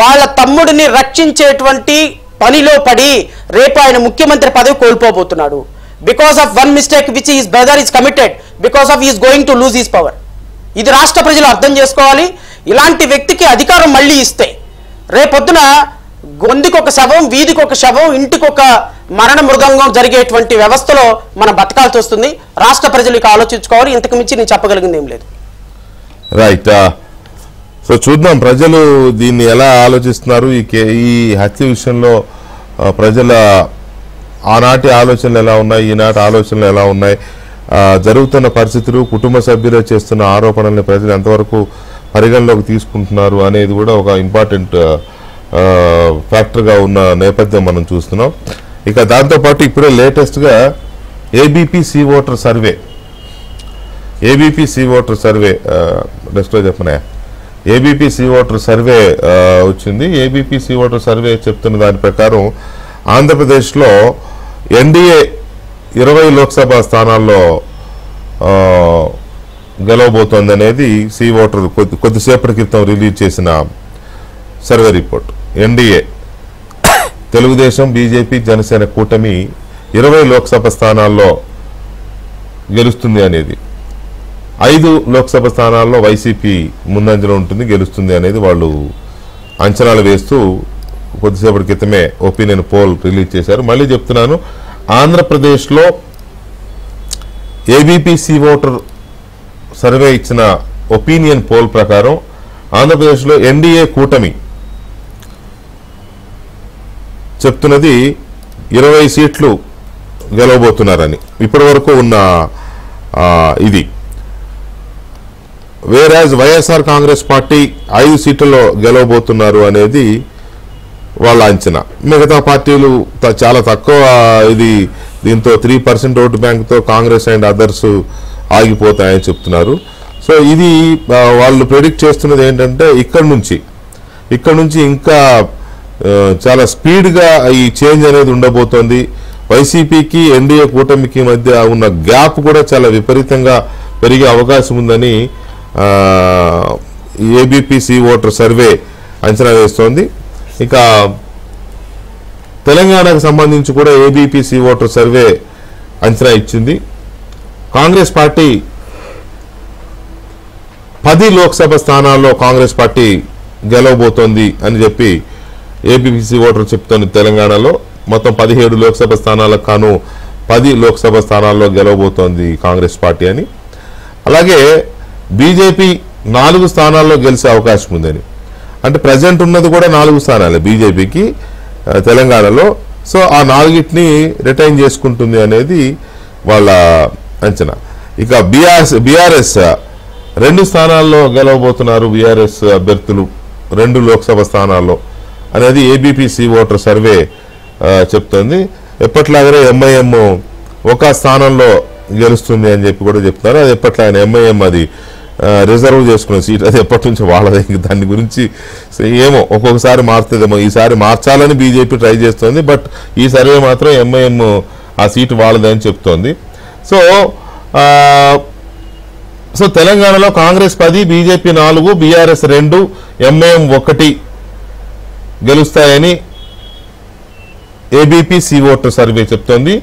వాళ్ళ తమ్ముడిని రక్షించేటువంటి పనిలో పడి రేపు ఆయన ముఖ్యమంత్రి పదవి కోల్పోబోతున్నాడు. Because of one mistake which his brother is committed, because of is going to lose his power. ఇది రాష్ట్ర ప్రజలు అర్థం చేసుకోవాలి. ఇలాంటి వ్యక్తికి అధికారం మళ్ళీ ఇస్తే రేపొద్దున గొంతుకు ఒక శవం, వీధికి ఒక శవం, ఇంటికి ఒక మరణ మృదంగం జరిగేటువంటి వ్యవస్థలో మనం బతకాల్సి వస్తుంది. రాష్ట్ర ప్రజలకు ఆలోచించుకోవాలి. ఇంతకు మించి నేను చెప్పగలిగింది ఏం లేదు. రైట్. సో చూద్దాం ప్రజలు దీన్ని ఎలా ఆలోచిస్తున్నారు. ఈ హత్య విషయంలో ప్రజల ఆనాటి ఆలోచనలు ఎలా ఉన్నాయి, ఈనాటి ఆలోచనలు ఎలా ఉన్నాయి, జరుగుతున్న పరిస్థితులు, కుటుంబ సభ్యులు చేస్తున్న ఆరోపణల్ని ప్రజలు ఎంతవరకు పరిగణలోకి తీసుకుంటున్నారు అనేది కూడా ఒక ఇంపార్టెంట్ ఫ్యాక్టర్గా ఉన్న నేపథ్యం మనం చూస్తున్నాం. ఇక దాంతోపాటు ఇప్పుడే లేటెస్ట్గా ఏబీపీ సీ ఓటర్ సర్వే డెస్క్లో చెప్పనా, ఏబీపీ సీ ఓటర్ సర్వే వచ్చింది. ఏబీపీ సీ ఓటర్ సర్వే చెప్తున్న దాని ప్రకారం ఆంధ్రప్రదేశ్లో ఎన్డీఏ 20 లోక్సభ స్థానాల్లో గెలవబోతోంది అనేది సీ ఓటర్ కొద్దిసేపటి క్రితం రిలీజ్ చేసిన survey report. NDA Telugu Desam, BJP, Janasena కూటమి 20 లోక్సభ స్థానాల్లో గెలుస్తుంది అనేది, 5 లోక్సభ స్థానాల్లో వైసీపీ ముందంజలో ఉంటుంది, గెలుస్తుంది అనేది వాళ్ళు అంచనాలు వేస్తూ కొద్దిసేపటి క్రితమే ఒపీనియన్ పోల్ రిలీజ్ చేశారు. మళ్ళీ చెప్తున్నాను, ఆంధ్రప్రదేశ్లో ఏబీపీ సీ ఓటర్ సర్వే ఇచ్చిన ఒపీనియన్ పోల్ ప్రకారం ఆంధ్రప్రదేశ్లో ఎన్డీఏ కూటమి చెప్తున్నది 20 సీట్లు గెలవబోతున్నారని ఇప్పటి వరకు ఉన్న ఇది. వేరాజ్ వైఎస్ఆర్ కాంగ్రెస్ పార్టీ 5 సీట్లలో గెలవబోతున్నారు అనేది వాళ్ళ అంచనా. మిగతా పార్టీలు చాలా తక్కువ, ఇది దీంతో 3% ఓటు బ్యాంక్తో కాంగ్రెస్ అండ్ అదర్స్ ఆగిపోతాయని చెప్తున్నారు. సో ఇది వాళ్ళు ప్రెడిక్ట్ చేస్తున్నది ఏంటంటే ఇక్కడ నుంచి ఇంకా చాలా స్పీడ్గా ఈ చేంజ్ అనేది ఉండబోతోంది. వైసీపీకి ఎన్డీఏ కూటమికి మధ్య ఉన్న గ్యాప్ కూడా చాలా విపరీతంగా పెరిగే అవకాశం ఉందని ఏబీపీ సీ ఓటర్ సర్వే అంచనా వేస్తోంది. ఇక తెలంగాణకు సంబంధించి కూడా ఏబీపీ సీ ఓటర్ సర్వే అంచనా ఇచ్చింది. కాంగ్రెస్ పార్టీ 10 లోక్సభ స్థానాల్లో కాంగ్రెస్ పార్టీ గెలవబోతోంది అని చెప్పి ఏబీపీ సీ ఓటర్ చెప్తోంది. తెలంగాణలో మొత్తం 17 లోక్సభ స్థానాలకు కాను 10 లోక్సభ స్థానాల్లో గెలవబోతోంది కాంగ్రెస్ పార్టీ అని. అలాగే బీజేపీ 4 స్థానాల్లో గెలిచే అవకాశం ఉందని, అంటే ప్రజెంట్ ఉన్నది కూడా 4 స్థానాలే బీజేపీకి తెలంగాణలో. సో ఆ 4ని రిటైన్ చేసుకుంటుంది అనేది వాళ్ళ అంచనా. ఇక బీఆర్ఎస్ 2 స్థానాల్లో గెలవబోతున్నారు బీఆర్ఎస్ అభ్యర్థులు 2 లోక్సభ స్థానాల్లో అనేది ఏబీపీ సీ ఓటర్ సర్వే చెప్తుంది. ఎప్పట్లాగనే ఎంఐఎం 1 స్థానంలో గెలుస్తుంది అని చెప్పి కూడా చెప్తున్నారు. అది ఎప్పట్లాగనే ఎంఐఎం అది రిజర్వ్ చేసుకున్న సీట్, అది ఎప్పటి నుంచి వాళ్ళదే. దాని గురించి ఏమో ఒక్కొక్కసారి మారుతుందేమో, ఈసారి మార్చాలని బీజేపీ ట్రై చేస్తుంది. బట్ ఈ సర్వే మాత్రం ఎంఐఎం ఆ సీటు వాళ్ళదే అని చెప్తోంది. సో తెలంగాణలో కాంగ్రెస్ 10, బీజేపీ 4, బీఆర్ఎస్ 2, ఎంఐఎం 1 గెలుస్తాయని ఏబీపీ సీ ఓటర్ సర్వే చెప్తోంది.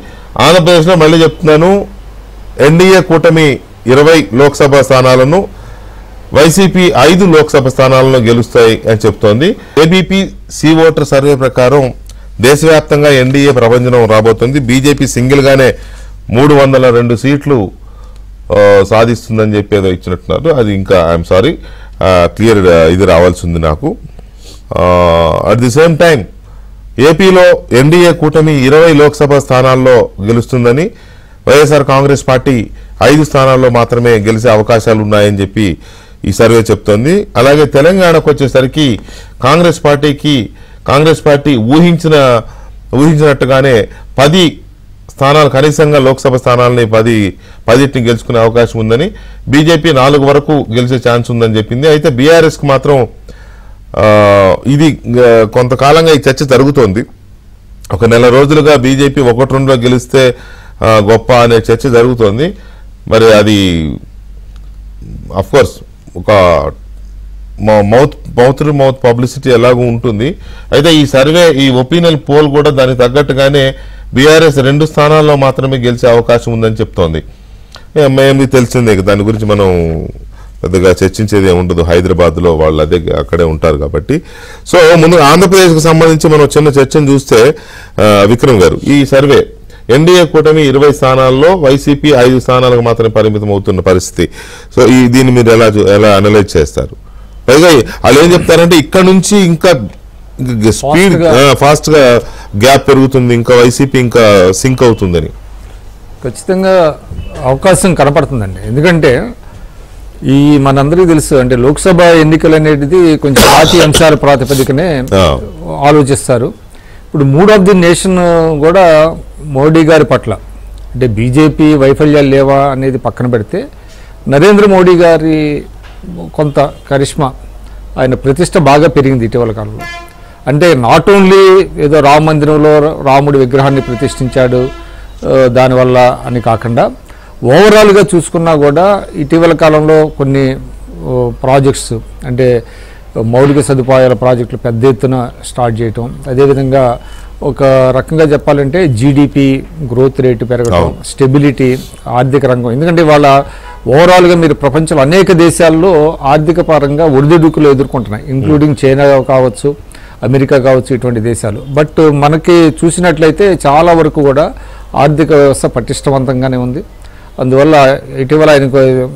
ఆంధ్రప్రదేశ్లో మళ్ళీ చెప్తున్నాను, ఎన్డీఏ కూటమి 20 లోక్సభ స్థానాలను, వైసీపీ 5 లోక్సభ స్థానాలను గెలుస్తాయి అని చెప్తోంది. ఏబీపీ సీ ఓటర్ సర్వే ప్రకారం దేశవ్యాప్తంగా ఎన్డీఏ ప్రభంజనం రాబోతుంది. బీజేపీ సింగిల్గానే 302 సీట్లు సాధిస్తుందని చెప్పి ఏదో ఇచ్చినట్టున్నారు. అది ఇంకా ఐఎమ్ సారీ క్లియర్ ఇది రావాల్సి ఉంది నాకు. అట్ ది సేమ్ టైం ఏపీలో ఎన్డీఏ కూటమి 20 లోక్సభ స్థానాల్లో గెలుస్తుందని, వైఎస్ఆర్ కాంగ్రెస్ పార్టీ 5 స్థానాల్లో మాత్రమే గెలిచే అవకాశాలు ఉన్నాయని చెప్పి ఈ సర్వే చెప్తోంది. అలాగే తెలంగాణకు వచ్చేసరికి కాంగ్రెస్ పార్టీ ఊహించినట్టుగానే 10 స్థానాలు, కనీసంగా లోక్సభ స్థానాలని 10ని గెలుచుకునే అవకాశం ఉందని, బీజేపీ 4 వరకు గెలిచే ఛాన్స్ ఉందని చెప్పింది. అయితే బీఆర్ఎస్కి మాత్రం ఇది కొంతకాలంగా ఈ చర్చ జరుగుతోంది. ఒక నెల రోజులుగా బీజేపీ 1-2లో గెలిస్తే గొప్ప అనే చర్చ జరుగుతోంది. మరి అది అఫ్కోర్స్ ఒక మౌత్ టు మౌత్ పబ్లిసిటీ ఎలాగూ ఉంటుంది. అయితే ఈ సర్వే, ఈ ఒపీనియన్ పోల్ కూడా దానికి తగ్గట్టుగానే బీఆర్ఎస్ 2 స్థానాల్లో మాత్రమే గెలిచే అవకాశం ఉందని చెప్తోంది. ఎంఐఎంది తెలిసిందే, దాని గురించి మనం పెద్దగా చర్చించేది ఉండదు. హైదరాబాద్లో వాళ్ళు అక్కడే ఉంటారు కాబట్టి. సో ముందు ఆంధ్రప్రదేశ్కి సంబంధించి మనం చిన్న చర్చను చూస్తే విక్రమ్ గారు, ఈ సర్వే ఎన్డీఏ కూటమి 20 స్థానాల్లో, వైసీపీ 5 స్థానాలకు మాత్రమే పరిమితం అవుతున్న పరిస్థితి. సో దీన్ని మీరు ఎలా అనలైజ్ చేస్తారు? పైగా వాళ్ళు ఏం చెప్తారంటే ఇక్కడ నుంచి ఇంకా స్పీడ్ ఫాస్ట్ గా గ్యాప్ పెరుగుతుంది, ఇంకా వైసీపీ ఇంకా సింక్ అవుతుందని. ఖచ్చితంగా అవకాశం కనపడుతుందండి. ఎందుకంటే ఈ మనందరికీ తెలుసు, అంటే లోక్సభ ఎన్నికలు అనేది కొంచెం పార్టీ అంశాల ప్రాతిపదికనే ఆలోచిస్తారు. ఇప్పుడు మూడ్ ఆఫ్ ది నేషన్ కూడా మోడీ గారి పట్ల, అంటే బీజేపీ వైఫల్యాలు లేవా అనేది పక్కన పెడితే, నరేంద్ర మోడీ గారి కొంత కరిష్మా, ఆయన ప్రతిష్ట బాగా పెరిగింది ఇటీవల కాలంలో. అంటే నాట్ ఓన్లీ ఏదో రామ మందిరంలో రాముడి విగ్రహాన్ని ప్రతిష్ఠించాడు దానివల్ల అని కాకుండా ఓవరాల్గా చూసుకున్నా కూడా ఇటీవల కాలంలో కొన్ని ప్రాజెక్ట్స్ అంటే మౌలిక సదుపాయాల ప్రాజెక్టులు పెద్ద ఎత్తున స్టార్ట్ చేయటం, అదేవిధంగా ఒక రకంగా చెప్పాలంటే జీడిపి గ్రోత్ రేటు పెరగడం, స్టెబిలిటీ ఆర్థిక రంగం. ఎందుకంటే వాళ్ళ ఓవరాల్గా మీరు ప్రపంచంలో అనేక దేశాల్లో ఆర్థిక పరంగా ఒడిదుడుకులు ఎదుర్కొంటున్నాయి, ఇంక్లూడింగ్ చైనా కావచ్చు, అమెరికా కావచ్చు, ఇటువంటి దేశాలు. బట్ మనకి చూసినట్లయితే చాలా వరకు కూడా ఆర్థిక వ్యవస్థ పటిష్టవంతంగానే ఉంది. అందువల్ల ఇటీవల ఆయన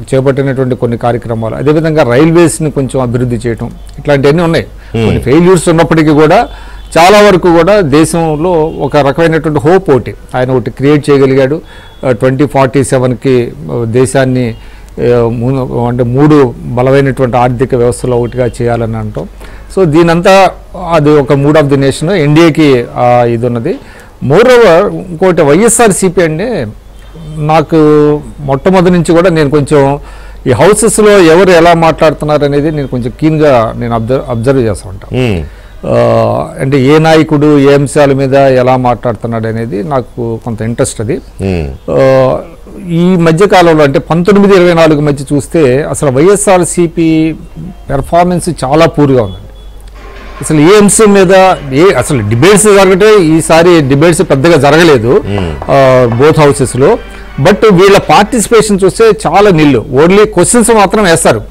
చేపట్టినటువంటి కొన్ని కార్యక్రమాలు, అదేవిధంగా రైల్వేస్ని కొంచెం అభివృద్ధి చేయటం, ఇట్లాంటివన్నీ ఉన్నాయి. కొన్ని ఫెయిల్యూర్స్ ఉన్నప్పటికీ కూడా చాలా వరకు కూడా దేశంలో ఒక రకమైనటువంటి హోప్ ఒకటి ఆయన ఒకటి క్రియేట్ చేయగలిగాడు. 2047కి దేశాన్ని అంటే 3 బలమైనటువంటి ఆర్థిక వ్యవస్థలో ఒకటిగా చేయాలని అంటాం. సో దీనంతా అది ఒక మూడ్ ఆఫ్ ది నేషన్ ఎన్డీఏకి ఇది ఉన్నది. మోరోవర్ ఇంకోటి వైఎస్ఆర్సీపీ అంటే నాకు మొట్టమొదటి నుంచి కూడా నేను కొంచెం ఈ హౌసెస్లో ఎవరు ఎలా మాట్లాడుతున్నారు అనేది నేను కొంచెం కీన్గా నేను అబ్జర్వ్ చేస్తూ ఉంటాను. అంటే ఏ నాయకుడు ఏ అంశాల మీద ఎలా మాట్లాడుతున్నాడు అనేది నాకు కొంత ఇంట్రెస్ట్ అది. ఈ మధ్యకాలంలో అంటే 19-24 మధ్య చూస్తే అసలు వైఎస్ఆర్సీపీ పెర్ఫార్మెన్స్ చాలా పూర్గా ఉందండి. అసలు ఏ అంశం మీద అసలు డిబేట్స్ జరగటే ఈసారి డిబేట్స్ పెద్దగా జరగలేదు బోత్ హౌసెస్లో. బట్ వీళ్ళ పార్టిసిపేషన్ చూస్తే చాలా నిల్లు, ఓన్లీ క్వశ్చన్స్ మాత్రం వేస్తారు.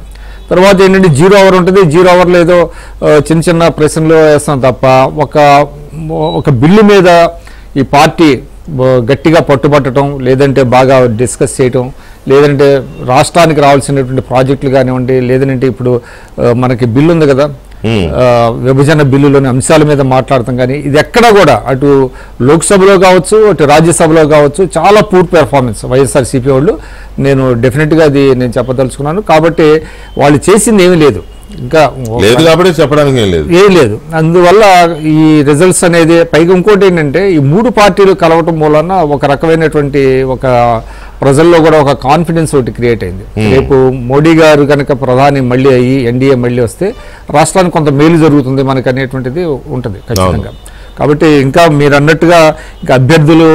తర్వాత ఏంటంటే 0 అవర్ ఉంటుంది, 0 అవర్లో ఏదో చిన్న చిన్న ప్రశ్నలు వేస్తాం తప్ప ఒక బిల్లు మీద ఈ పార్టీ గట్టిగా పట్టుబట్టడం, లేదంటే బాగా డిస్కస్ చేయటం, లేదంటే రాష్ట్రానికి రావాల్సినటువంటి ప్రాజెక్టులు కానివ్వండి, లేదంటే ఇప్పుడు మనకి బిల్లు ఉంది కదా విభజన బిల్లులోని అంశాల మీద మాట్లాడతాం. కానీ ఇది ఎక్కడా కూడా అటు లోక్సభలో కావచ్చు, అటు రాజ్యసభలో కావచ్చు చాలా పూర్ పెర్ఫార్మెన్స్ వైఎస్ఆర్సీపీ వాళ్ళు. నేను డెఫినెట్గా అది నేను చెప్పదలుచుకున్నాను. కాబట్టి వాళ్ళు చేసింది ఏమీ లేదు, ఇంకా లేదు కాబట్టి చెప్పడానికి ఏం లేదు. అందువల్ల ఈ రిజల్ట్స్ అనేది పైగా ఇంకోటి ఏంటంటే ఈ 3 పార్టీలు కలవటం మూలన ఒక రకమైనటువంటి ఒక ప్రజల్లో కూడా ఒక కాన్ఫిడెన్స్ ఒకటి క్రియేట్ అయింది. రేపు మోడీ గారు కనుక ప్రధాని మళ్ళీ అయ్యి ఎన్డీఏ మళ్ళీ వస్తే రాష్ట్రానికి కొంత మేలు జరుగుతుంది మనకు అనేటువంటిది ఉంటుంది ఖచ్చితంగా. కాబట్టి ఇంకా మీరు అన్నట్టుగా ఇంకా అభ్యర్థులు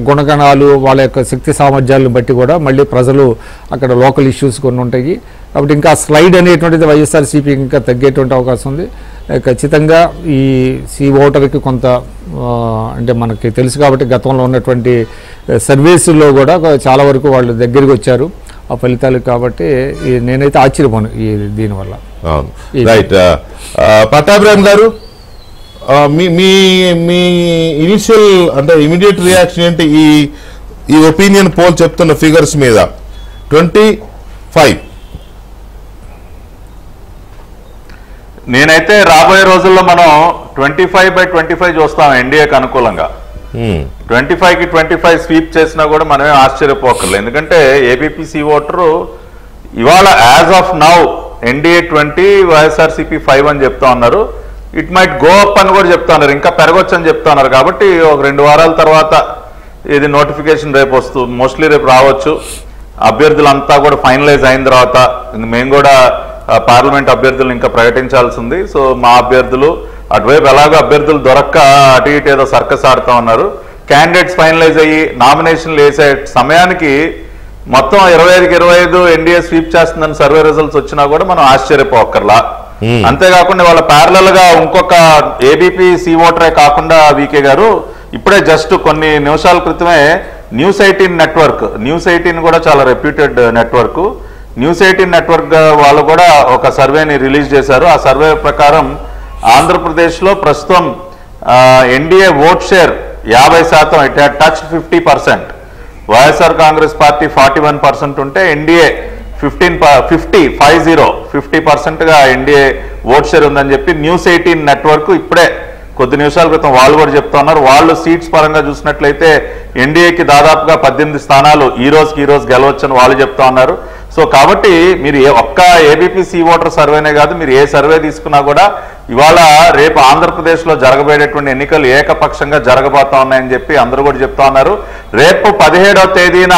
గుణగణాలు వాళ్ళ యొక్క శక్తి సామర్థ్యాలను బట్టి కూడా మళ్ళీ ప్రజలు అక్కడ లోకల్ ఇష్యూస్ కొన్ని ఉంటాయి. కాబట్టి ఇంకా స్లైడ్ అనేటువంటిది వైఎస్ఆర్సీపీ ఇంకా తగ్గేటువంటి అవకాశం ఉంది. ఖచ్చితంగా ఈ ఓటర్కి కొంత అంటే మనకి తెలుసు కాబట్టి గతంలో ఉన్నటువంటి సర్వీసుల్లో కూడా చాలా వరకు వాళ్ళు దగ్గరికి వచ్చారు ఆ ఫలితాలు. కాబట్టి నేనైతే ఆశ్చర్యపోను ఈ దీనివల్ల. రైట్. పట్టాభిరామ్ గారు, మీ ఇనిషియల్ అంటే ఇమీడియట్ రియాక్షన్ ఏంటి ఈ ఒపీనియన్ పోల్ చెప్తున్న ఫిగర్స్ మీద? 25 నేనైతే రాబోయే రోజుల్లో మనం 25/25 చూస్తాం ఎన్డీఏకి అనుకూలంగా. 25కి 25 స్వీప్ చేసినా కూడా మనమే ఆశ్చర్యపోకర్లేదు. ఎందుకంటే ఏబీపీసీ ఓటరు ఇవాళ as of now NDA 20 YSRCP 5 అని చెప్తా ఉన్నారు. ఇట్ మైట్ గో అప్ అని కూడా చెప్తా ఉన్నారు, ఇంకా పెరగొచ్చు అని చెప్తా ఉన్నారు. కాబట్టి ఒక 2 వారాల తర్వాత ఇది నోటిఫికేషన్ రేపు మోస్ట్లీ రేపు రావచ్చు. అభ్యర్థులంతా కూడా ఫైనలైజ్ అయిన తర్వాత మేము కూడా పార్లమెంట్ అభ్యర్థులు ఇంకా ప్రకటించాల్సి ఉంది. సో మా అభ్యర్థులు అటువైపు ఎలాగో అభ్యర్థులు దొరక్క అటు ఇటు ఏదో సర్కస్ ఆడుతూ ఉన్నారు. క్యాండిడేట్స్ ఫైనలైజ్ అయ్యి నామినేషన్లు వేసే సమయానికి మొత్తం 25కి 25 ఎన్డీఏ స్వీప్ చేస్తుందని సర్వే రిజల్ట్స్ వచ్చినా కూడా మనం ఆశ్చర్యపోకర్లా. అంతేకాకుండా వాళ్ళ ప్యారలల్ గా ఇంకొక ఏబీపీ సి ఓటరే కాకుండా వీకే గారు ఇప్పుడే జస్ట్ కొన్ని నిమిషాల క్రితమే న్యూస్ 18 నెట్వర్క్, న్యూస్ 18 కూడా చాలా రెప్యూటెడ్ నెట్వర్క్, న్యూస్ 18 నెట్వర్క్ వాళ్ళు కూడా ఒక సర్వేని రిలీజ్ చేశారు. ఆ సర్వే ప్రకారం ఆంధ్రప్రదేశ్లో ప్రస్తుతం NDA vote share 50%, it had touch 50%. YSR Congress party 41% ఉంటే ఎన్డీఏ 50%గా ఎన్డీఏ ఓట్ షేర్ ఉందని చెప్పి న్యూస్ 18 నెట్వర్క్ ఇప్పుడే కొద్ది నిమిషాల క్రితం వాళ్ళు కూడా చెప్తా ఉన్నారు. వాళ్ళు సీట్స్ పరంగా చూసినట్లయితే ఎన్డీఏకి దాదాపుగా 18 స్థానాలు ఈ రోజు గెలవచ్చని వాళ్ళు చెప్తా ఉన్నారు. సో కాబట్టి మీరు ఒక్క ఏబీపీసీ ఓటర్ సర్వేనే కాదు, మీరు ఏ సర్వే తీసుకున్నా కూడా ఇవాళ రేపు ఆంధ్రప్రదేశ్లో జరగబోయేటటువంటి ఎన్నికలు ఏకపక్షంగా జరగబోతా ఉన్నాయని చెప్పి అందరూ కూడా చెప్తా ఉన్నారు. రేపు 17వ తేదీన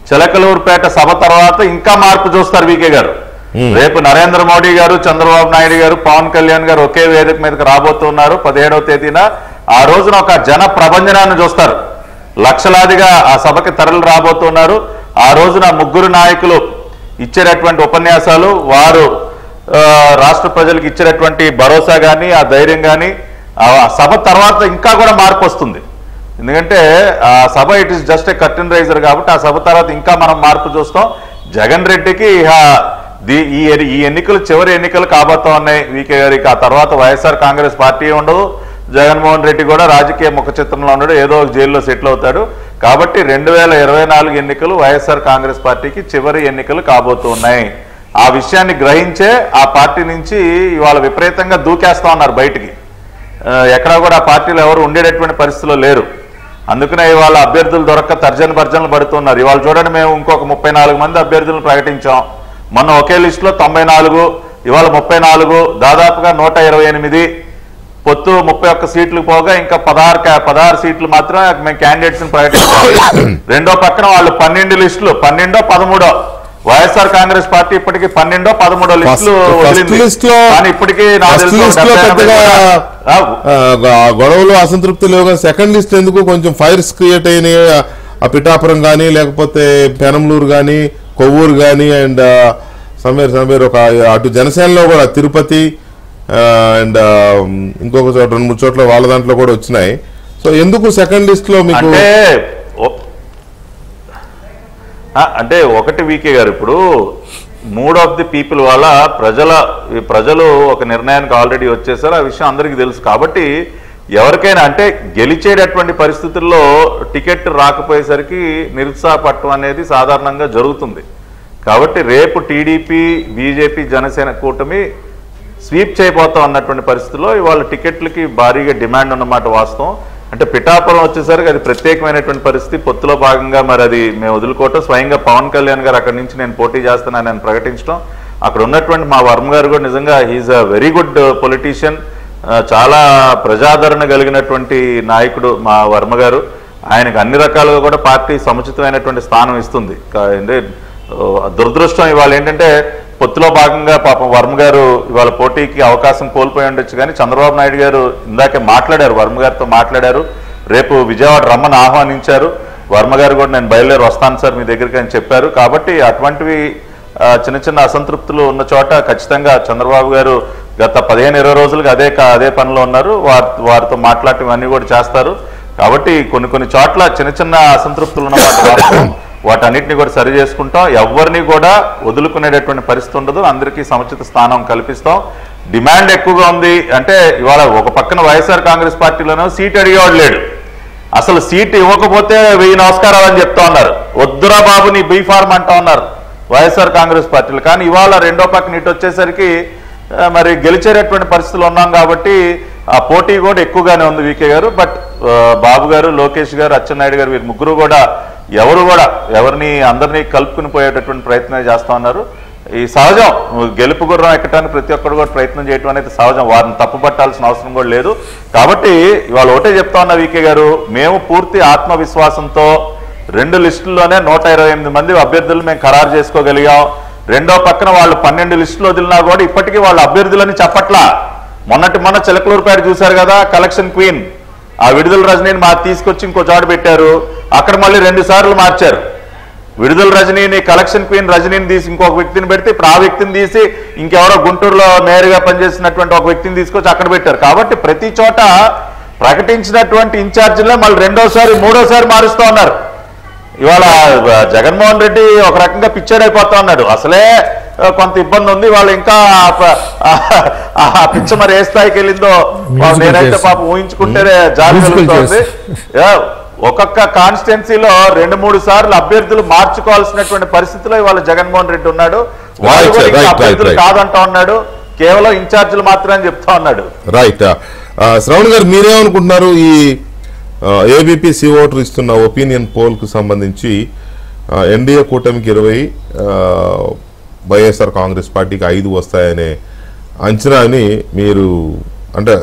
చిలకలూరుపేట సభ తర్వాత ఇంకా మార్పు చూస్తారు వీకే గారు. రేపు నరేంద్ర మోడీ గారు, చంద్రబాబు నాయుడు గారు, పవన్ కళ్యాణ్ గారు ఒకే వేదిక మీదకి రాబోతున్నారు 17వ తేదీన. ఆ రోజున ఒక జన ప్రభంజనాన్ని చూస్తారు. లక్షలాదిగా ఆ సభకి తరలి రాబోతున్నారు. ఆ రోజున ముగ్గురు నాయకులు ఇచ్చేటటువంటి ఉపన్యాసాలు, వారు రాష్ట్ర ప్రజలకు ఇచ్చేటటువంటి భరోసా కానీ, ఆ ధైర్యం కానీ, ఆ సభ తర్వాత ఇంకా కూడా మార్పు వస్తుంది. ఎందుకంటే ఆ సభ it is just a curtain raiser కాబట్టి ఆ సభ తర్వాత ఇంకా మనం మార్పు చూస్తాం. జగన్ రెడ్డికి ఈ ఎన్నికలు చివరి ఎన్నికలు కాబోతా ఉన్నాయి వీకే గారికి. ఆ తర్వాత వైఎస్ఆర్ కాంగ్రెస్ పార్టీ ఉండదు. జగన్మోహన్ రెడ్డి కూడా రాజకీయ ముఖ చిత్రంలో ఉన్నాడు, ఏదో ఒక జైల్లో సెటిల్ అవుతాడు. కాబట్టి 2024 ఎన్నికలు వైఎస్ఆర్ కాంగ్రెస్ పార్టీకి చివరి ఎన్నికలు కాబోతూ ఉన్నాయి. ఆ విషయాన్ని గ్రహించే ఆ పార్టీ నుంచి ఇవాళ విపరీతంగా దూకేస్తా ఉన్నారు బయటికి. ఎక్కడా కూడా ఆ పార్టీలో ఎవరు ఉండేటటువంటి పరిస్థితిలో లేరు. అందుకనే ఇవాళ అభ్యర్థులు దొరక్క తర్జన భర్జనలు పడుతున్నారు. ఇవాళ చూడండి, మేము ఇంకొక 34 మంది అభ్యర్థులను ప్రకటించాం. మొన్న ఒకే లిస్టులో 94, ఇవాళ 34, దాదాపుగా 128. పొత్తు 31 సీట్లు పోగా ఇంకా 16 సీట్లు మాత్రం మేము క్యాండిడేట్స్ ని ప్రకటించాం. రెండో పక్కన వాళ్ళు 12 లిస్టులు, 12 13 వైఎస్ఆర్ కాంగ్రెస్ పార్టీ ఇప్పటికీ 12 13 లిస్టులు కానీ ఇప్పటికీ గొడవలు అసంతృప్తి లేవు. సెకండ్ లిస్ట్ ఎందుకు కొంచెం ఫైర్స్ క్రియేట్ అయినాయి. ఆ పిఠాపురం కానీ, లేకపోతే పెనంలూరు కానీ, కొవ్వూరు కానీ, అండ్ సమేర్ ఒక అటు జనసేనలో కూడా తిరుపతి అండ్ ఇంకొక చోట 2-3 చోట్ల వాళ్ళ దాంట్లో కూడా వచ్చినాయి. సో ఎందుకు సెకండ్ లిస్ట్ లో మీకు అంటే ఒకటి వీకే గారు, ఇప్పుడు మూడ్ ఆఫ్ ది పీపుల్ వల్ల ప్రజలు ఒక నిర్ణయానికి ఆల్రెడీ వచ్చేసారు. ఆ విషయం అందరికీ తెలుసు. కాబట్టి ఎవరికైనా అంటే గెలిచేటటువంటి పరిస్థితుల్లో టికెట్ రాకపోయేసరికి నిరుత్సాహపడటం అనేది సాధారణంగా జరుగుతుంది. కాబట్టి రేపు టీడీపీ, బీజేపీ, జనసేన కూటమి స్వీప్ చేయబోతా ఉన్నటువంటి పరిస్థితుల్లో ఇవాళ టికెట్లకి భారీగా డిమాండ్ ఉన్నమాట వాస్తవం. అంటే పిఠాపురం వచ్చేసరికి అది ప్రత్యేకమైనటువంటి పరిస్థితి. పొత్తులో భాగంగా మరి అది మేము వదులుకోవటం, స్వయంగా పవన్ కళ్యాణ్ గారు అక్కడి నుంచి నేను పోటీ చేస్తానని నేను ప్రకటించడం, అక్కడ ఉన్నటువంటి మా వర్మ గారు కూడా నిజంగా he is a very good politician, చాలా ప్రజాదరణ కలిగినటువంటి నాయకుడు మా వర్మ గారు. ఆయనకు అన్ని రకాలుగా కూడా పార్టీ సముచితమైనటువంటి స్థానం ఇస్తుంది. అంటే దురదృష్టం ఇవాళ ఏంటంటే పొత్తులో భాగంగా పాపం వర్మ గారు ఇవాళ పోటీకి అవకాశం కోల్పోయి ఉండొచ్చు. కానీ చంద్రబాబు నాయుడు గారు ఇందాకే మాట్లాడారు, వర్మ గారితో మాట్లాడారు. రేపు విజయవాడ రమ్మని ఆహ్వానించారు. వర్మ గారు కూడా నేను బయలుదేరి వస్తాను సార్ మీ దగ్గరికి అని చెప్పారు. కాబట్టి అటువంటివి చిన్న చిన్న అసంతృప్తులు ఉన్న చోట ఖచ్చితంగా చంద్రబాబు గారు గత 15-20 రోజులుగా అదే పనిలో ఉన్నారు. వారితో మాట్లాడటం ఇవన్నీ కూడా చేస్తారు. కాబట్టి కొన్ని చోట్ల చిన్న చిన్న అసంతృప్తులు ఉన్న వాటన్నిటిని కూడా సరి చేసుకుంటాం. ఎవరిని కూడా వదులుకునేటటువంటి పరిస్థితి ఉండదు. అందరికీ సముచిత స్థానం కల్పిస్తాం. డిమాండ్ ఎక్కువగా ఉంది. అంటే ఇవాళ ఒక పక్కన వైఎస్ఆర్ కాంగ్రెస్ పార్టీలోనూ సీట్ అడిగేవాడు లేడు. అసలు సీట్ ఇవ్వకపోతే 1000 నమస్కారాలు అని చెప్తా ఉన్నారు. వద్దురా బాబు నీ బీ ఫార్మ్ అంటా ఉన్నారు వైఎస్ఆర్ కాంగ్రెస్ పార్టీలు. కానీ ఇవాళ రెండో పక్కన ఇటు వచ్చేసరికి మరి గెలిచేటటువంటి పరిస్థితులు ఉన్నాం కాబట్టి ఆ పోటీ కూడా ఎక్కువగానే ఉంది వీకే గారు. బట్ బాబు గారు, లోకేష్ గారు, అచ్చెన్నాయుడు గారు వీరు ముగ్గురు కూడా ఎవరిని అందరినీ కలుపుకుని పోయేటటువంటి ప్రయత్నం చేస్తా ఉన్నారు. ఈ సహజం, గెలుపు గుర్రం ఎక్కడానికి ప్రతి ఒక్కరు కూడా ప్రయత్నం చేయడం అనేది సహజం. వారిని తప్పుపట్టాల్సిన అవసరం కూడా లేదు. కాబట్టి ఇవాళ ఒకటే చెప్తా ఉన్నా వీకే గారు, మేము పూర్తి ఆత్మవిశ్వాసంతో 2 లిస్టుల్లోనే 128 మంది అభ్యర్థులు మేము ఖరారు చేసుకోగలిగాం. రెండో పక్కన వాళ్ళు 12 లిస్టులు వదిలినా కూడా ఇప్పటికీ వాళ్ళ అభ్యర్థులని చెప్పట్లా. మొన్న చిలకలూరుపేట చూశారు కదా, కలెక్షన్ క్వీన్ ఆ విడుదల రజనీని తీసుకొచ్చి ఇంకో చోట పెట్టారు. అక్కడ మళ్ళీ 2 సార్లు మార్చారు. విడుదల రజనీని, కలెక్షన్ క్వీన్ రజనీని తీసి ఇంకొక వ్యక్తిని పెడితే ఇప్పుడు ఆ వ్యక్తిని తీసి ఇంకెవరో గుంటూరులో మేయర్గా పనిచేసినటువంటి ఒక వ్యక్తిని తీసుకొచ్చి అక్కడ పెట్టారు. కాబట్టి ప్రతి చోట ప్రకటించినటువంటి ఇన్ఛార్జీలే మళ్ళీ 2వ-సారి 3వ-సారి మారుస్తూ ఉన్నారు. ఇవాళ జగన్మోహన్ రెడ్డి ఒక రకంగా పిచ్చాడైపోతా ఉన్నాడు. అసలే కొంత ఇబ్బంది ఉంది. వాళ్ళు ఇంకా ఆ పిచ్చ మరి ఏ స్థాయికి వెళ్ళిందో నేనైతే పాపం ఊహించుకుంటేనే జాలి కలుగుతోంది. ఒక్కొక్క కాన్స్టిట్యున్సీలో 2-3 సార్లు అభ్యర్థులు మార్చుకోవాల్సినటువంటి పరిస్థితిలో ఇవాళ జగన్మోహన్ రెడ్డి ఉన్నాడు. వాళ్ళు అభ్యర్థులు కాదంటా ఉన్నాడు, కేవలం ఇన్ఛార్జీలు మాత్రమే చెప్తా ఉన్నాడు. రైట్. శ్రవణ్ గారు మీరేమనుకుంటున్నారు? ఈ ఏబీపీ ఓటర్ ఇస్తున్న ఒపీనియన్ పోల్ కు సంబంధించి ఎన్డీఏ కూటమికి 20, వైఎస్ఆర్ కాంగ్రెస్ పార్టీకి 5 వస్తాయనే అంచనాని మీరు అంటే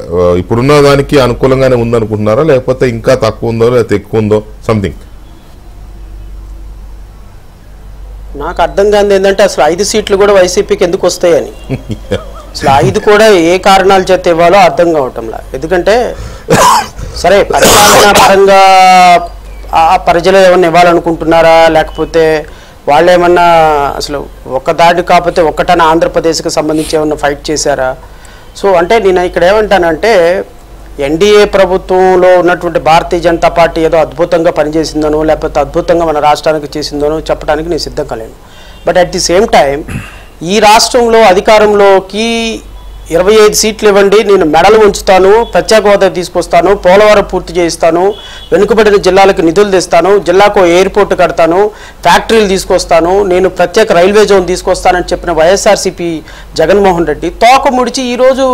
ఇప్పుడున్న దానికి అనుకూలంగానే ఉందనుకుంటున్నారా, లేకపోతే ఇంకా తక్కువ ఉందో లేకపోతే ఎక్కువ ఉందో సంథింగ్? నాకు అర్థం కాదు ఏంటంటే అసలు 5 సీట్లు కూడా వైసీపీకి ఎందుకు వస్తాయని, అసలు 5 కూడా ఏ కారణాల చేత ఇవ్వాలో అర్థం కావటంలా. ఎందుకంటే సరే పరిపాలనా పరంగా ప్రజలు ఏమన్నా ఇవ్వాలనుకుంటున్నారా, లేకపోతే వాళ్ళు ఏమన్నా అసలు ఒక దాడి కాకపోతే ఒక్కటన ఆంధ్రప్రదేశ్కి సంబంధించి ఏమన్నా ఫైట్ చేశారా? సో అంటే నేను ఇక్కడ ఏమంటానంటే ఎన్డీఏ ప్రభుత్వంలో ఉన్నటువంటి భారతీయ జనతా పార్టీ ఏదో అద్భుతంగా పనిచేసిందనో లేకపోతే అద్భుతంగా మన రాష్ట్రానికి చేసిందనో చెప్పడానికి నేను సిద్ధం కాలేను. But at the same time ఈ రాష్ట్రంలో అధికారంలోకి 25 సీట్లు ఇవ్వండి, నేను మెడలు ఉంచుతాను, ప్రత్యేక హోదా తీసుకొస్తాను, పోలవరం పూర్తి చేయిస్తాను, వెనుకబడిన జిల్లాలకు నిధులు తెస్తాను, జిల్లాకు ఎయిర్పోర్ట్ కడతాను, ఫ్యాక్టరీలు తీసుకొస్తాను, నేను ప్రత్యేక రైల్వే జోన్ తీసుకొస్తానని చెప్పిన వైఎస్ఆర్సీపీ జగన్మోహన్ రెడ్డి తోక ముడిచి ఈరోజు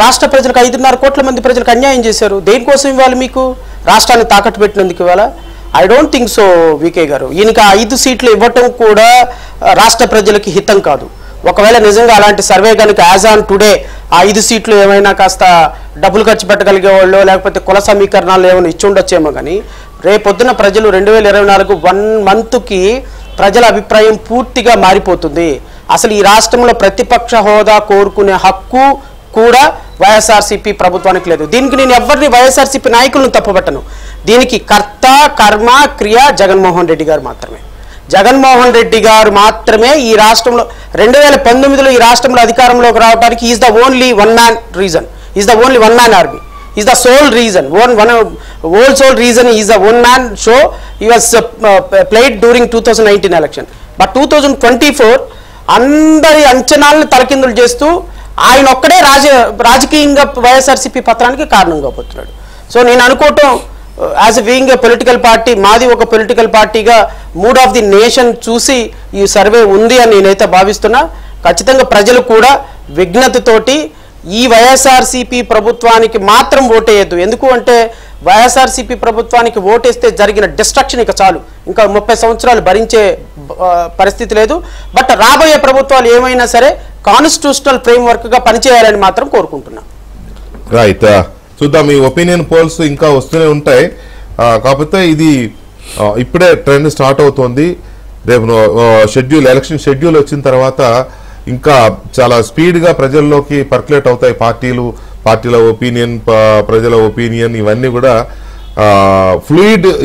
రాష్ట్ర ప్రజలకు 5.5 కోట్ల మంది ప్రజలకు అన్యాయం చేశారు. దేనికోసం ఇవ్వాలి మీకు? రాష్ట్రాన్ని తాకట్టు పెట్టినందుకు ఇవ్వాల? I don't think so VK గారు. ఈయనకి 5 సీట్లు ఇవ్వటం కూడా రాష్ట్ర ప్రజలకి హితం కాదు. ఒకవేళ నిజంగా అలాంటి సర్వే కనుక యాజ్ ఆన్ టుడే ఆ 5 సీట్లు ఏమైనా కాస్త డబ్బులు ఖర్చు పెట్టగలిగే వాళ్ళు లేకపోతే కుల సమీకరణాలు ఏమైనా ఇచ్చి ఉండొచ్చేమో, కానీ రేపొద్దున ప్రజలు 2024 1 మంత్కి ప్రజల అభిప్రాయం పూర్తిగా మారిపోతుంది. అసలు ఈ రాష్ట్రంలో ప్రతిపక్ష హోదా కోరుకునే హక్కు కూడా వైఎస్ఆర్సీపీ ప్రభుత్వానికి లేదు. దీనికి నేను ఎవరిని వైఎస్ఆర్సీపీ నాయకులను తప్పుపట్టను. దీనికి కర్త కర్మ క్రియ జగన్మోహన్ రెడ్డి గారు మాత్రమే. జగన్మోహన్ రెడ్డి గారు మాత్రమే ఈ రాష్ట్రంలో 2019లో ఈ రాష్ట్రంలో అధికారంలోకి రావడానికి is the only one man reason, is the only one man army, is the sole reason, all sole reason is the one man show. ఈ was played during 2019 election. But 2024 అందరి అంచనాలను తలకిందులు చేస్తూ ఆయన ఒక్కడే రాజకీయంగా వైఎస్ఆర్సీపీ పత్రానికి కారణంగా పోతున్నాడు. సో నేను అనుకోవటం as being a political party, మాది ఒక పొలిటికల్ పార్టీగా మూడ్ ఆఫ్ ది నేషన్ చూసి ఈ సర్వే ఉంది అని నేనైతే భావిస్తున్నా. ఖచ్చితంగా ప్రజలు కూడా విజ్ఞతతోటి ఈ వైఎస్ఆర్సీపీ ప్రభుత్వానికి మాత్రం ఓటేయద్దు. ఎందుకు అంటే వైఎస్ఆర్సీపీ ప్రభుత్వానికి ఓటేస్తే జరిగిన డిస్ట్రక్షన్ ఇక చాలు, ఇంకా 30 సంవత్సరాలు భరించే పరిస్థితి లేదు. బట్ రాబోయే ప్రభుత్వాలు ఏమైనా సరే కాన్స్టిట్యూషనల్ ఫ్రేమ్వర్క్గా పనిచేయాలని మాత్రం కోరుకుంటున్నా. రైట్, చూద్దాం. ఈ ఒపీనియన్ పోల్స్ ఇంకా వస్తూనే ఉంటాయి. కాకపోతే ఇది ఇప్పుడే ట్రెండ్ స్టార్ట్ అవుతోంది. రేపు ఎలక్షన్ షెడ్యూల్ వచ్చిన తర్వాత ఇంకా చాలా స్పీడ్గా ప్రజల్లోకి పర్కులేట్ అవుతాయి పార్టీల ఒపీనియన్, ప్రజల ఒపీనియన్, ఇవన్నీ కూడా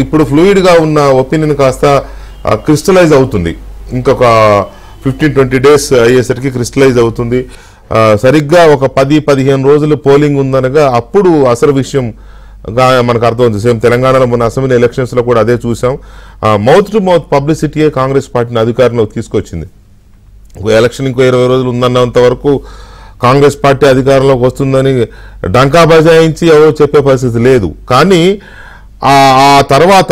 ఇప్పుడు ఫ్లూయిడ్గా ఉన్న ఒపీనియన్ కాస్త క్రిస్టలైజ్ అవుతుంది. ఇంకొక 15-20 డేస్ అయ్యేసరికి క్రిస్టలైజ్ అవుతుంది. సరిగ్గా ఒక 10-15 రోజులు పోలింగ్ ఉందనగా అప్పుడు అసలు విషయం మనకు అర్థమవుతుంది. సేమ్ తెలంగాణలో మన అసెంబ్లీ ఎలక్షన్స్లో కూడా అదే చూసాం. మౌత్ టు మౌత్ పబ్లిసిటీయే కాంగ్రెస్ పార్టీని అధికారంలోకి తీసుకొచ్చింది. ఎలక్షన్ ఇంకో 20 రోజులు ఉందన్నంత వరకు కాంగ్రెస్ పార్టీ అధికారంలోకి వస్తుందని డంకా బజాయించి ఎవరో చెప్పే పరిస్థితి లేదు. కానీ ఆ తర్వాత